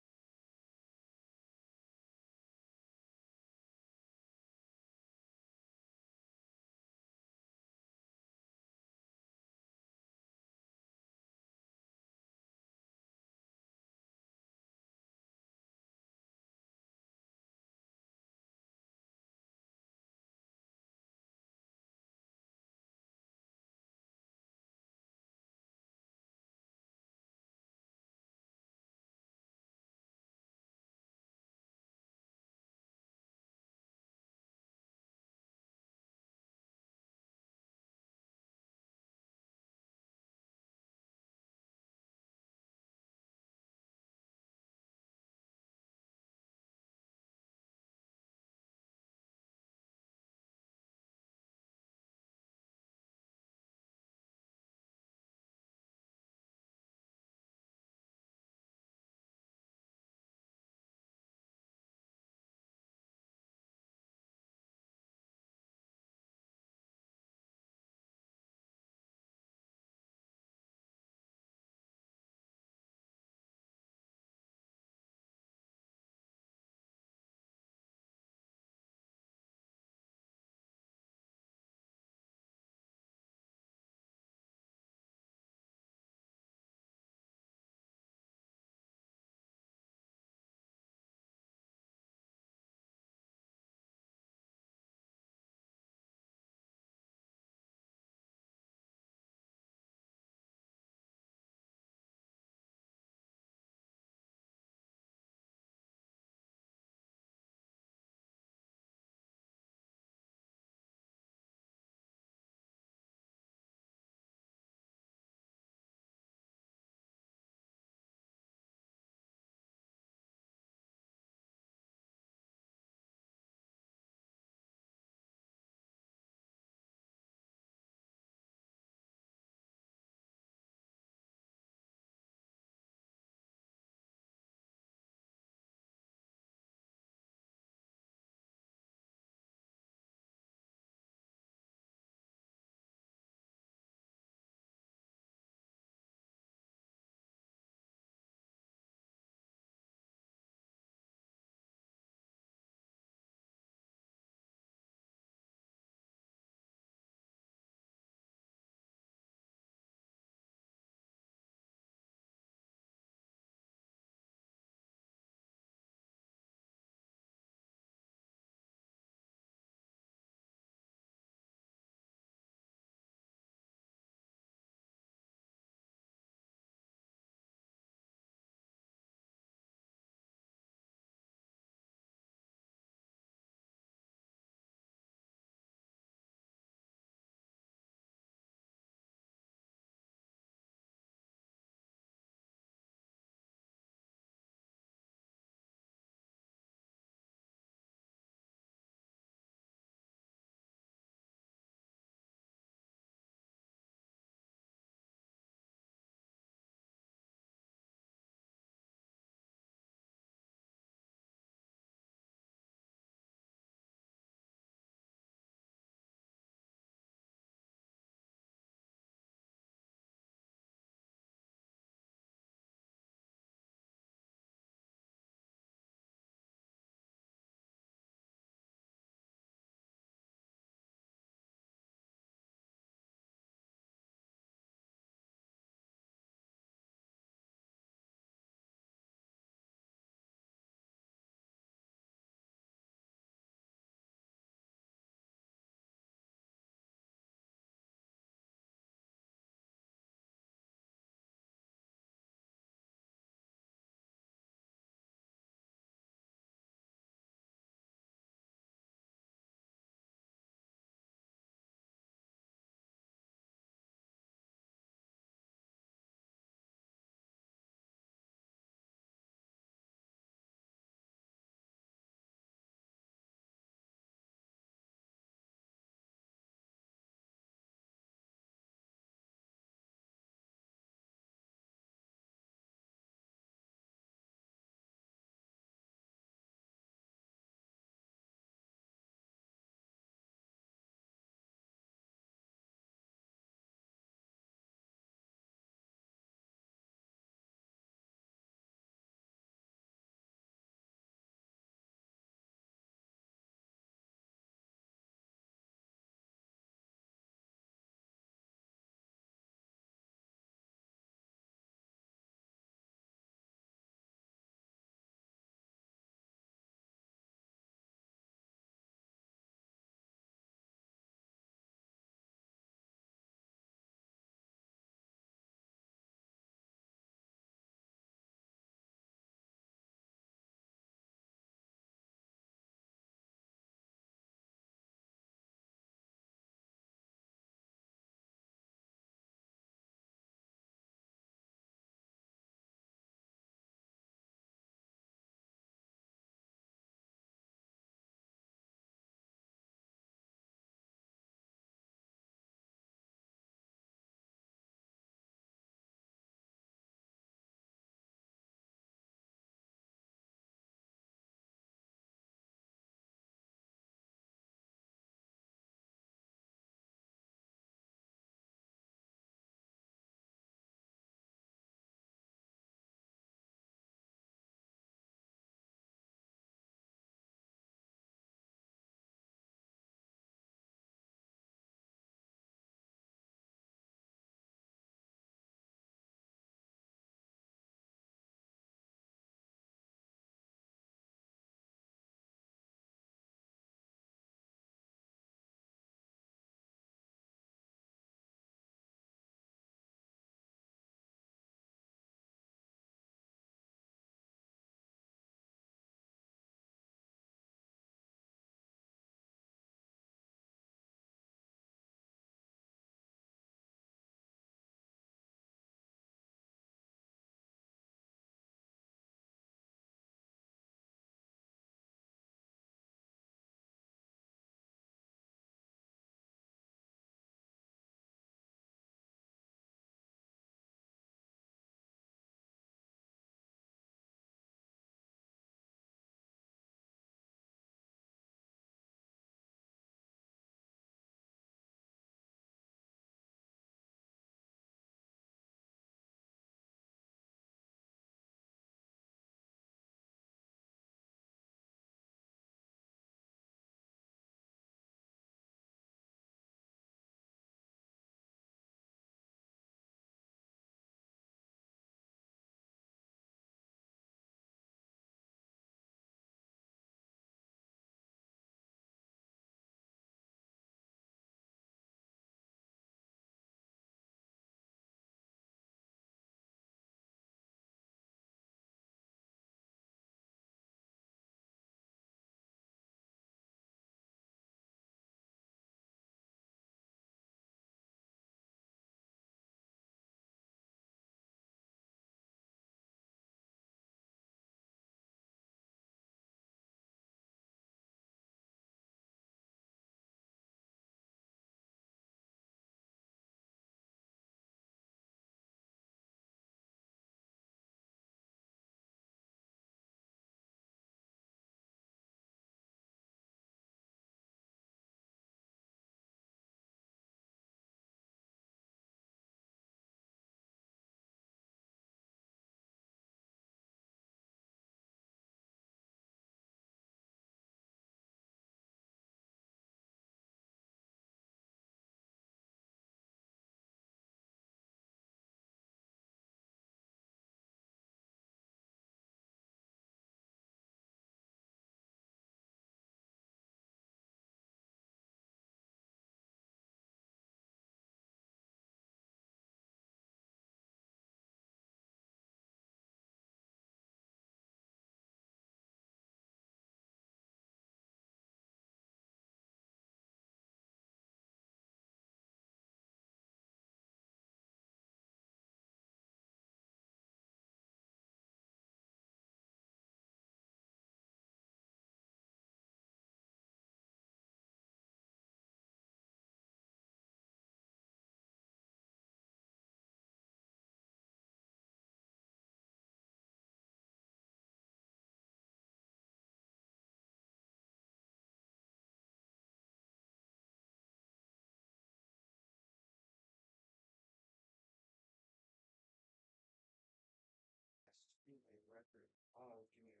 Give me a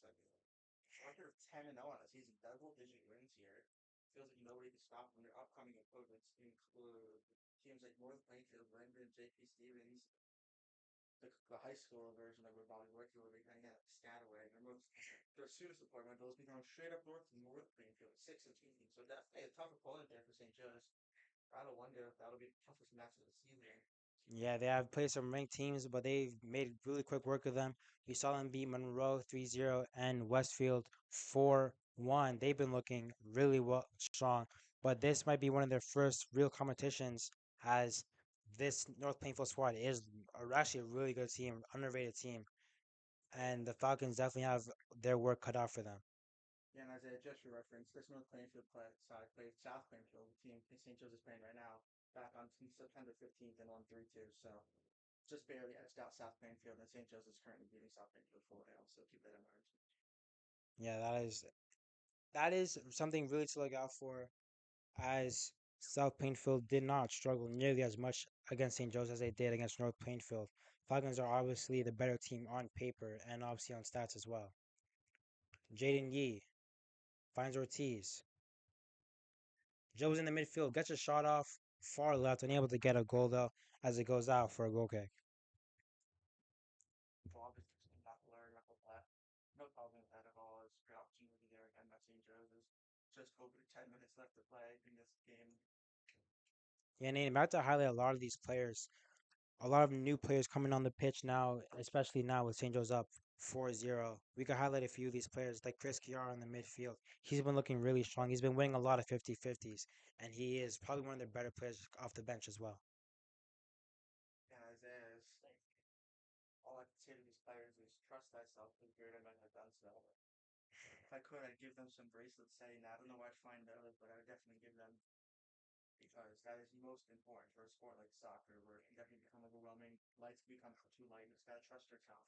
second. Record of 10-0 on the season, double-digit wins here. Feels like nobody can stop them. Their upcoming opponents include teams like North Plainfield, Linden, J.P. Stevens, the high school version that we're probably working with, kind of Piscataway. Their soonest appointment, those be going straight up north to North Plainfield, 6-2. So definitely a tough opponent there for St. Joe's. Gotta wonder if that'll be the toughest match of the season. Yeah, they have played some ranked teams, but they've made really quick work of them. We saw them beat Monroe 3-0 and Westfield 4-1. They've been looking really well strong, but this might be one of their first real competitions as this North Plainfield squad is actually a really good team, underrated team, and the Falcons definitely have their work cut out for them. Yeah, and as a just for reference, this North Plainfield side played South Plainfield, the team St. Joe's is playing right now, back on September 15th and won 3-2. So just barely edged out South Plainfield, and St. Joe's is currently beating South Plainfield 4-0. So keep that in mind. Yeah, that is something really to look out for as South Plainfield did not struggle nearly as much against St. Joe's as they did against North Plainfield. Falcons are obviously the better team on paper and obviously on stats as well. Jaden Yee finds Ortiz. Joe's in the midfield, gets a shot off far left, unable to get a goal though as it goes out for a goal kick. So obviously, just not learn off of that. No problem with that at all. It's a great opportunity there again by St. Joe's. Just over 10 minutes left to play in this game. Yeah, Nate, I'm about to highlight a lot of these players. A lot of new players coming on the pitch now, especially now with St. Joe's up 4-0. We could highlight a few of these players like Chris Chiara in the midfield. He's been looking really strong. He's been winning a lot of 50-50s, and he is probably one of their better players off the bench as well. As is, all I can say to these players is trust thyself and greater men have done so. If I could, I'd give them some bracelets saying that. I don't know where I'd find those, but I would definitely give them because that is most important for a sport like soccer where it can definitely become overwhelming. Lights become too light. You just gotta trust yourself.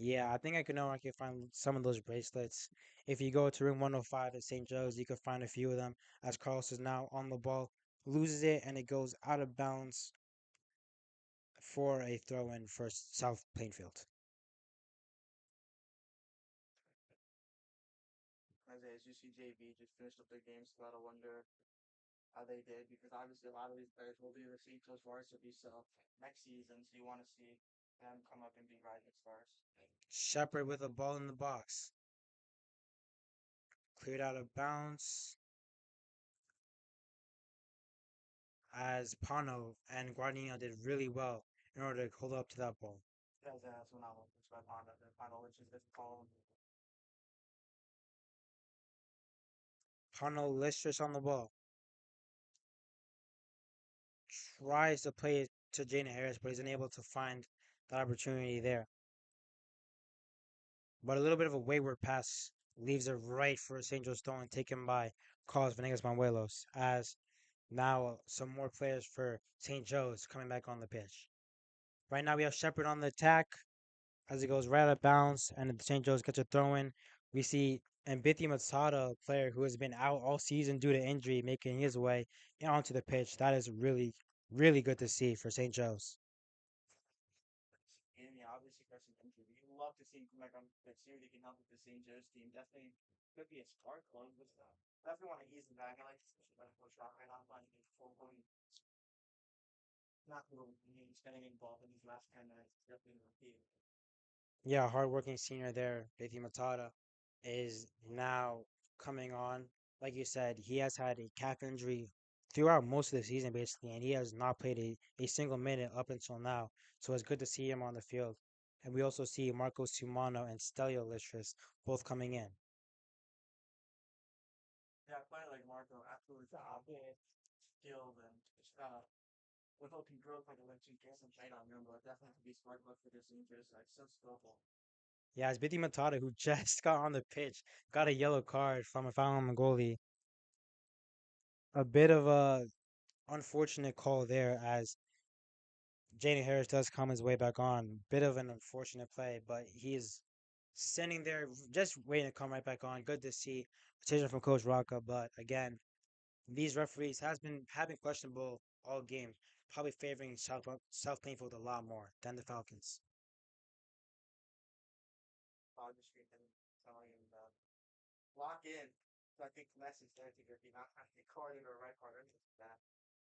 Yeah, I think I could know I can find some of those bracelets. If you go to room 105 at St. Joe's, you could find a few of them. As Carlos is now on the ball, loses it, and it goes out of bounds for a throw in for South Plainfield. As you see, JV just finished up their games. So gotta wonder how they did because obviously a lot of these players will be the St. Joe's varsity so next season. So you want to see them come up and be rising stars. Shepard with a ball in the box. Cleared out of bounds as Pano and Guardino did really well in order to hold up to that ball. That's when I was by Honda. The final, which is this call. Pano Listress on the ball. Tries to play it to Jane Harris, but he's unable to find that opportunity there. But a little bit of a wayward pass leaves it right for St. Joe Stone, taken by Carlos Venegas Manuelos, as now some more players for St. Joe's coming back on the pitch. Right now we have Shepard on the attack as it goes right out of bounds, and St. Joe's gets a throw in. We see Mbithi Matsada, a player who has been out all season due to injury, making his way onto the pitch. That is really, really good to see for St. Joe's. And yeah, obviously Carson Country. We love to see him come back on the pitch. See if he can help with the St. Joe's team. Definitely could be a spark plug, but definitely want to ease him back. I like to see him coach Rock right on finding full point. Not really getting involved in these last 10 minutes. Definitely repeat. Yeah, hardworking senior there, Mbithi Matsada, is now coming on. Like you said, he has had a calf injury throughout most of the season, basically, and he has not played a single minute up until now. So it's good to see him on the field. And we also see Marco Sumano and Stelio Listris both coming in. Yeah, a player like Marco, absolutely skilled and with open growth like a legend, get some shade on him, but definitely could be smart enough for this interest. Like so skillful. Yeah, it's Mbithi Matsada who just got on the pitch, got a yellow card from a foul on the goalie. A bit of a unfortunate call there as Jaden Harris does come his way back on. Bit of an unfortunate play, but he's sitting there just waiting to come right back on. Good to see decision from Coach Rocca, but again, these referees has been have been questionable all game, probably favoring South Plainfield a lot more than the Falcons. on the street and telling him lock in. So I think the message there to if you're not trying to get carded or red card or anything like that,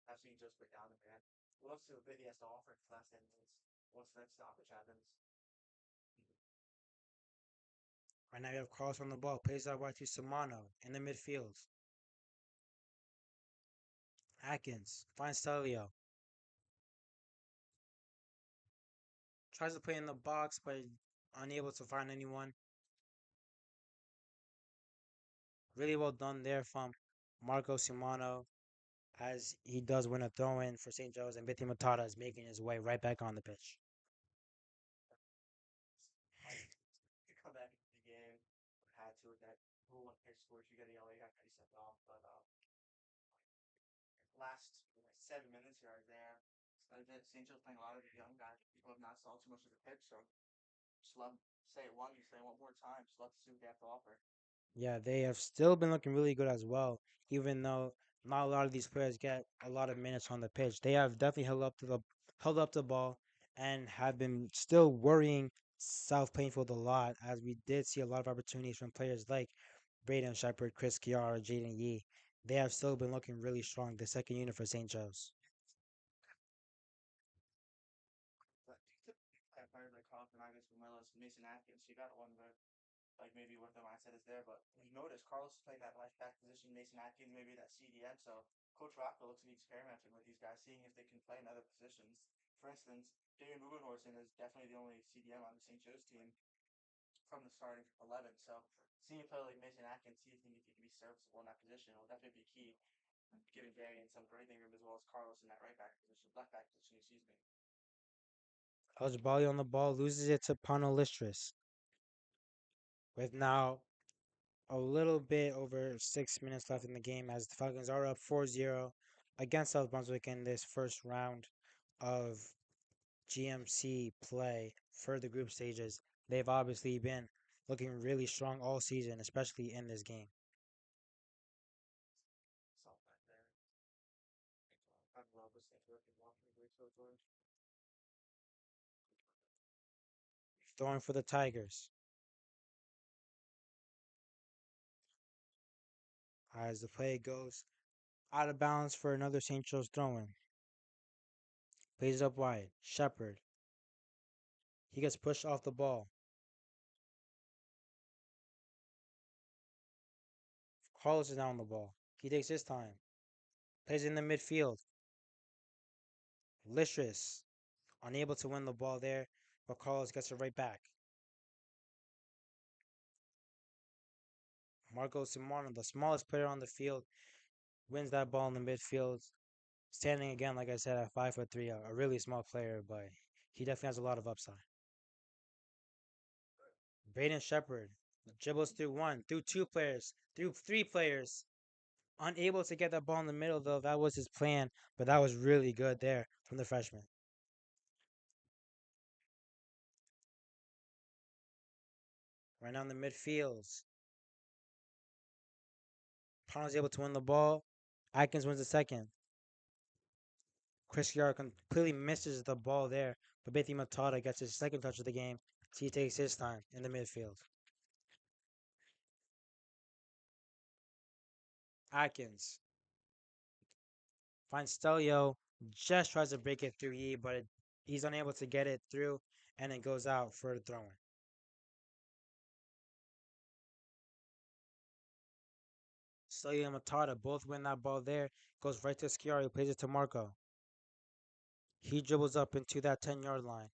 I've seen Joe's put down the man. We'll see what he has to offer in the last 10 minutes once the next stoppage happens. Right now you have Carlos on the ball, plays out wide to Samano in the midfield. Atkins finds Stelio, tries to play in the box but unable to find anyone. Really well done there from Marco Simano as he does win a throw in for St. Joe's, and Vithi Matata is making his way right back on the pitch. Like, you come back into the game, had to with that rule and pitch scores, you got to yell, you got to set off. But last 7 minutes here are there. St. Joe's playing a lot of the young guys. People have not saw too much of the pitch, so just love say it one, you say it one more time. Just love to see what they have to offer. Yeah, they have still been looking really good as well, even though not a lot of these players get a lot of minutes on the pitch. They have definitely held up the ball and have been still worrying South Plainfield a lot, as we did see a lot of opportunities from players like Braden Shepard, Chris Kiara, Jaden Yee. They have still been looking really strong, the second unit for St. Joe's. But typically play players like Carlton Agus, Millis, Mason Atkins, you got to wonder like maybe what the mindset is there. But you notice Carlos is playing that left back position, Mason Atkins maybe that CDM. So Coach Rocco looks to be experimenting with these guys, seeing if they can play in other positions. For instance, Darian Rubenhorsen is definitely the only CDM on the St. Joe's team from the starting 11. So seeing a player like Mason Atkins, see if he can be serviceable in that position will definitely be key. Giving Darian some breathing room as well as Carlos in that right back position, left back position, excuse me. Bali on the ball loses it to Panolistris with now a little bit over 6 minutes left in the game as the Falcons are up 4-0 against South Brunswick in this first round of GMC play for the group stages. They've obviously been looking really strong all season, especially in this game. Salt back there. I love this thing working walking great so George. Throwing for the Tigers as the play goes out of bounds for another St. Joe's throw-in. Plays it up wide. Shepard. He gets pushed off the ball. Carlos is now on the ball. He takes his time. Plays in the midfield. Listris, unable to win the ball there, but Carlos gets it right back. Marco Simona, the smallest player on the field, wins that ball in the midfield. Standing again, like I said, at 5'3", a really small player, but he definitely has a lot of upside. Braden Shepard dribbles through one, through two players, through three players. Unable to get that ball in the middle, though. That was his plan, but that was really good there from the freshman. Right now in the midfields. Pound's able to win the ball. Atkins wins the second. Chris Yara completely misses the ball there, but Bethi Matata gets his second touch of the game, so he takes his time in the midfield. Atkins finds Stelio, just tries to break it through E, but he's unable to get it through, and it goes out for the throw-in. Stelio and Matata both win that ball there. Goes right to Schiari, who plays it to Marco. He dribbles up into that 10-yard line.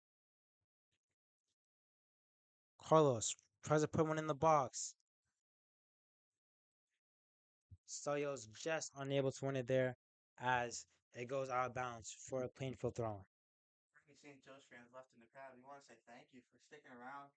Carlos tries to put one in the box. Stelio's just unable to win it there as it goes out of bounds for a Plainfield throw. For any St. Joe's fans left in the crowd, we want to say thank you for sticking around,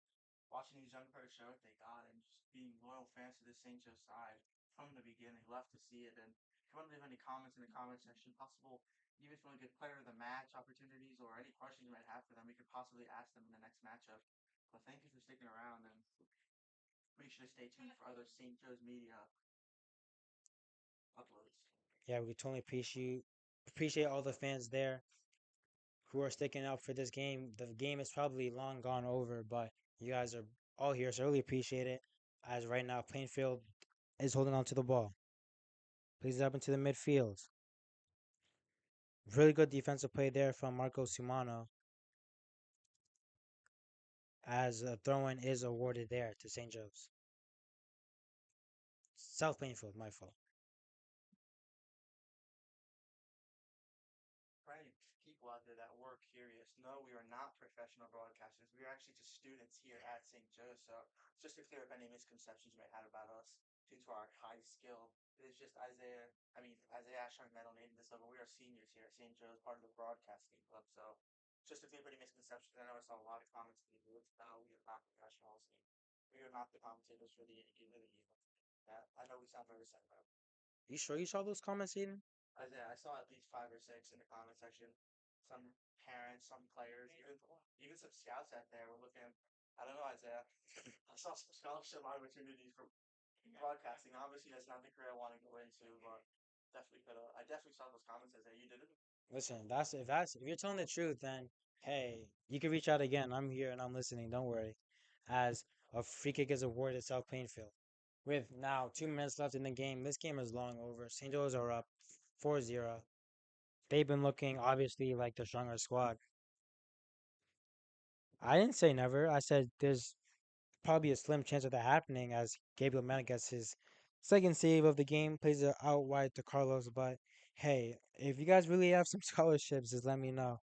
watching these young players show what they got, and just being loyal fans to the St. Joe side from the beginning. Love to see it. And if you want to leave any comments in the comment section, possible, even if you want to get player of the match opportunities or any questions you might have for them, we could possibly ask them in the next matchup. But thank you for sticking around, and make sure to stay tuned for other St. Joe's media uploads. Yeah, we totally appreciate all the fans there who are sticking up for this game. The game is probably long gone over, but you guys are all here, so I really appreciate it. As right now, Plainfield is holding on to the ball. Plays it up into the midfield. Really good defensive play there from Marco Sumano as a throw-in is awarded there to St. Joe's. South Plainfield, my fault. Right. People out there that were curious. No, we are not professional broadcasters. We are actually just students here at St. Joe's. So, just to clear up any misconceptions you may have about us due to our high skill, it is just Isaiah. I mean, Isaiah Ashar Metal named this level. We are seniors here at St. Joe's, part of the broadcasting club. So, just to clear up any misconceptions, I know I saw a lot of comments in the group. No, we are not professionals. We are not the commentators for the either the evil. I know we sound very similar. You sure you saw those comments, Aiden? I saw at least five or six in the comment section. Some parents, some players, even some scouts out there were looking. I don't know, Isaiah. I saw some scholarship opportunities for broadcasting. Obviously, that's not the career I want to go into, but definitely could have. I definitely saw those comments, Isaiah. You did it. Listen, if you're telling the truth, then hey, you can reach out again. I'm here and I'm listening. Don't worry. As a free kick is awarded at South Plainfield. With now 2 minutes left in the game, this game is long over. St. Joe's are up 4-0. They've been looking obviously like the stronger squad. I didn't say never. I said there's probably a slim chance of that happening as Gabriel Mena gets his second save of the game, plays it out wide to Carlos. But hey, if you guys really have some scholarships, just let me know.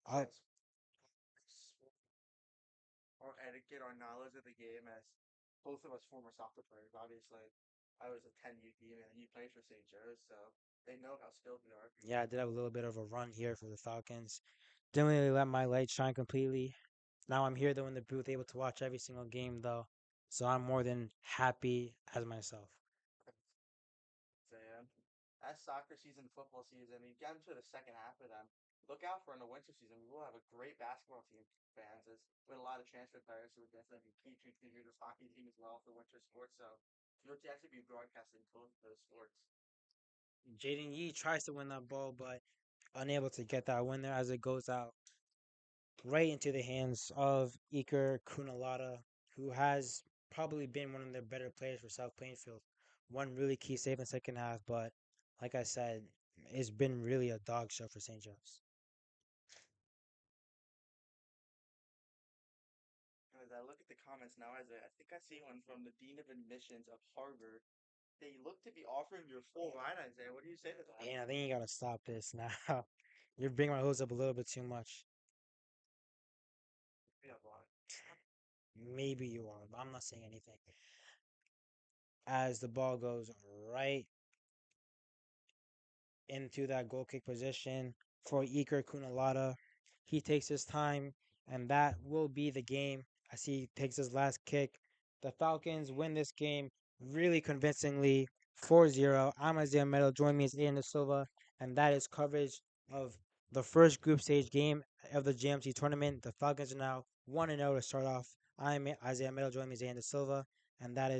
I'll, Yes. Or etiquette or knowledge of the game, as both of us former soccer players. Obviously, I was a 10U team and you played for St. Joe's, so they know how skilled we are. yeah, I did have a little bit of a run here for the Falcons. Didn't really let my light shine completely. Now I'm here though in the booth, able to watch every single game though, so I'm more than happy as myself. Yeah. As soccer season, football season, we get into the second half of them. Look out for in the winter season. We will have a great basketball team, fans, as with a lot of transfer players who would definitely be key contributors hockey team as well for winter sports. So you'll actually be broadcasting both of those sports. Jaden Yee tries to win that ball, but unable to get that win there as it goes out right into the hands of Iker Kunalata, who has probably been one of the better players for South Plainfield. One really key save in the second half, but like I said, it's been really a dog show for St. Joe's. And as I look at the comments now, I think I see one from the Dean of Admissions of Harvard. They look to be offering your full ride, Isaiah. What do you say to that? And I think you gotta stop this now. You're bringing my hopes up a little bit too much. Yeah, boy. Maybe you are, but I'm not saying anything. As the ball goes right into that goal kick position for Iker Kunalata. He takes his time, and that will be the game as he takes his last kick. The Falcons win this game really convincingly 4-0. I'm Isaiah Meadow. Join me as Aiden De Silva, and that is coverage of the first group stage game of the GMC tournament. The Falcons are now 1-0 to start off. I'm Isaiah Meadow. Join me as Aiden De Silva, and that is